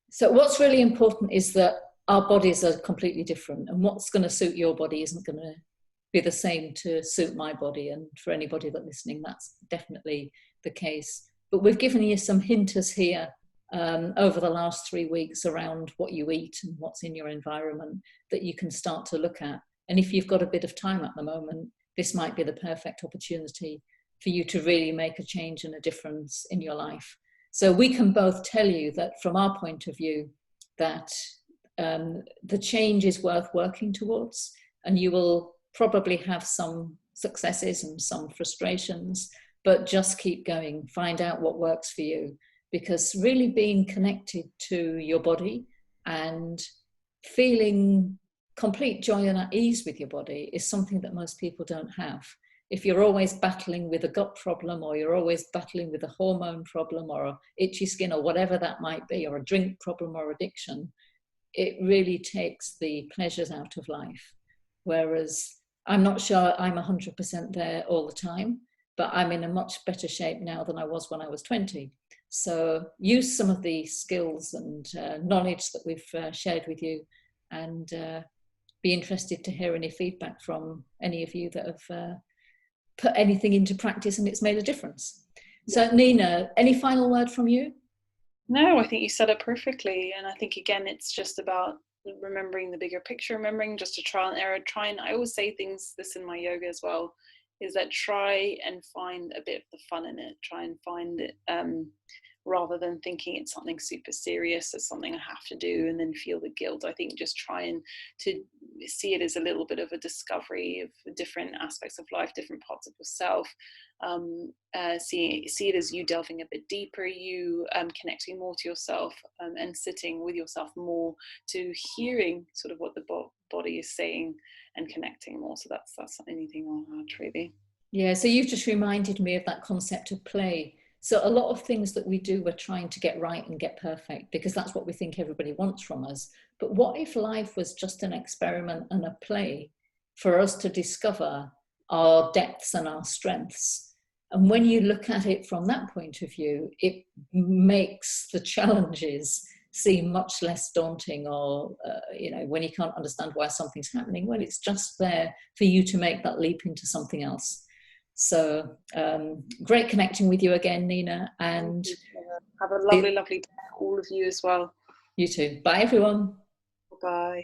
So what's really important is that our bodies are completely different, and what's going to suit your body isn't going to be the same to suit my body. And for anybody that's listening, that's definitely the case. But we've given you some hinters here over the last 3 weeks around what you eat and what's in your environment that you can start to look at. And if you've got a bit of time at the moment, this might be the perfect opportunity for you to really make a change and a difference in your life. So we can both tell you that from our point of view, that the change is worth working towards, and you will probably have some successes and some frustrations, but just keep going, find out what works for you, because really being connected to your body and feeling complete joy and at ease with your body is something that most people don't have. If you're always battling with a gut problem, or you're always battling with a hormone problem or a itchy skin or whatever that might be, or a drink problem or addiction, it really takes the pleasures out of life. Whereas I'm not sure I'm 100% there all the time, but I'm in a much better shape now than I was when I was 20. So use some of the skills and knowledge that we've shared with you, and be interested to hear any feedback from any of you that have put anything into practice and it's made a difference. So Nina, any final word from you? No, I think you said it perfectly. And I think, again, it's just about remembering the bigger picture, remembering just to trial and error, I always say this in my yoga as well, is that try and find a bit of the fun in it. Try and find it, rather than thinking it's something super serious, as something I have to do and then feel the guilt. I think just trying to see it as a little bit of a discovery of different aspects of life, different parts of yourself. See it as you delving a bit deeper, you connecting more to yourself, and sitting with yourself more, to hearing sort of what the body is saying and connecting more. So that's anything I'll add, really. Yeah, so you've just reminded me of that concept of play. So a lot of things that we do, we're trying to get right and get perfect because that's what we think everybody wants from us. But what if life was just an experiment and a play for us to discover our depths and our strengths? And when you look at it from that point of view, it makes the challenges seem much less daunting, or, when you can't understand why something's happening, well, it's just there for you to make that leap into something else. So great connecting with you again, Nina, and have a lovely day, all of you as well. You too. Bye, everyone. Bye.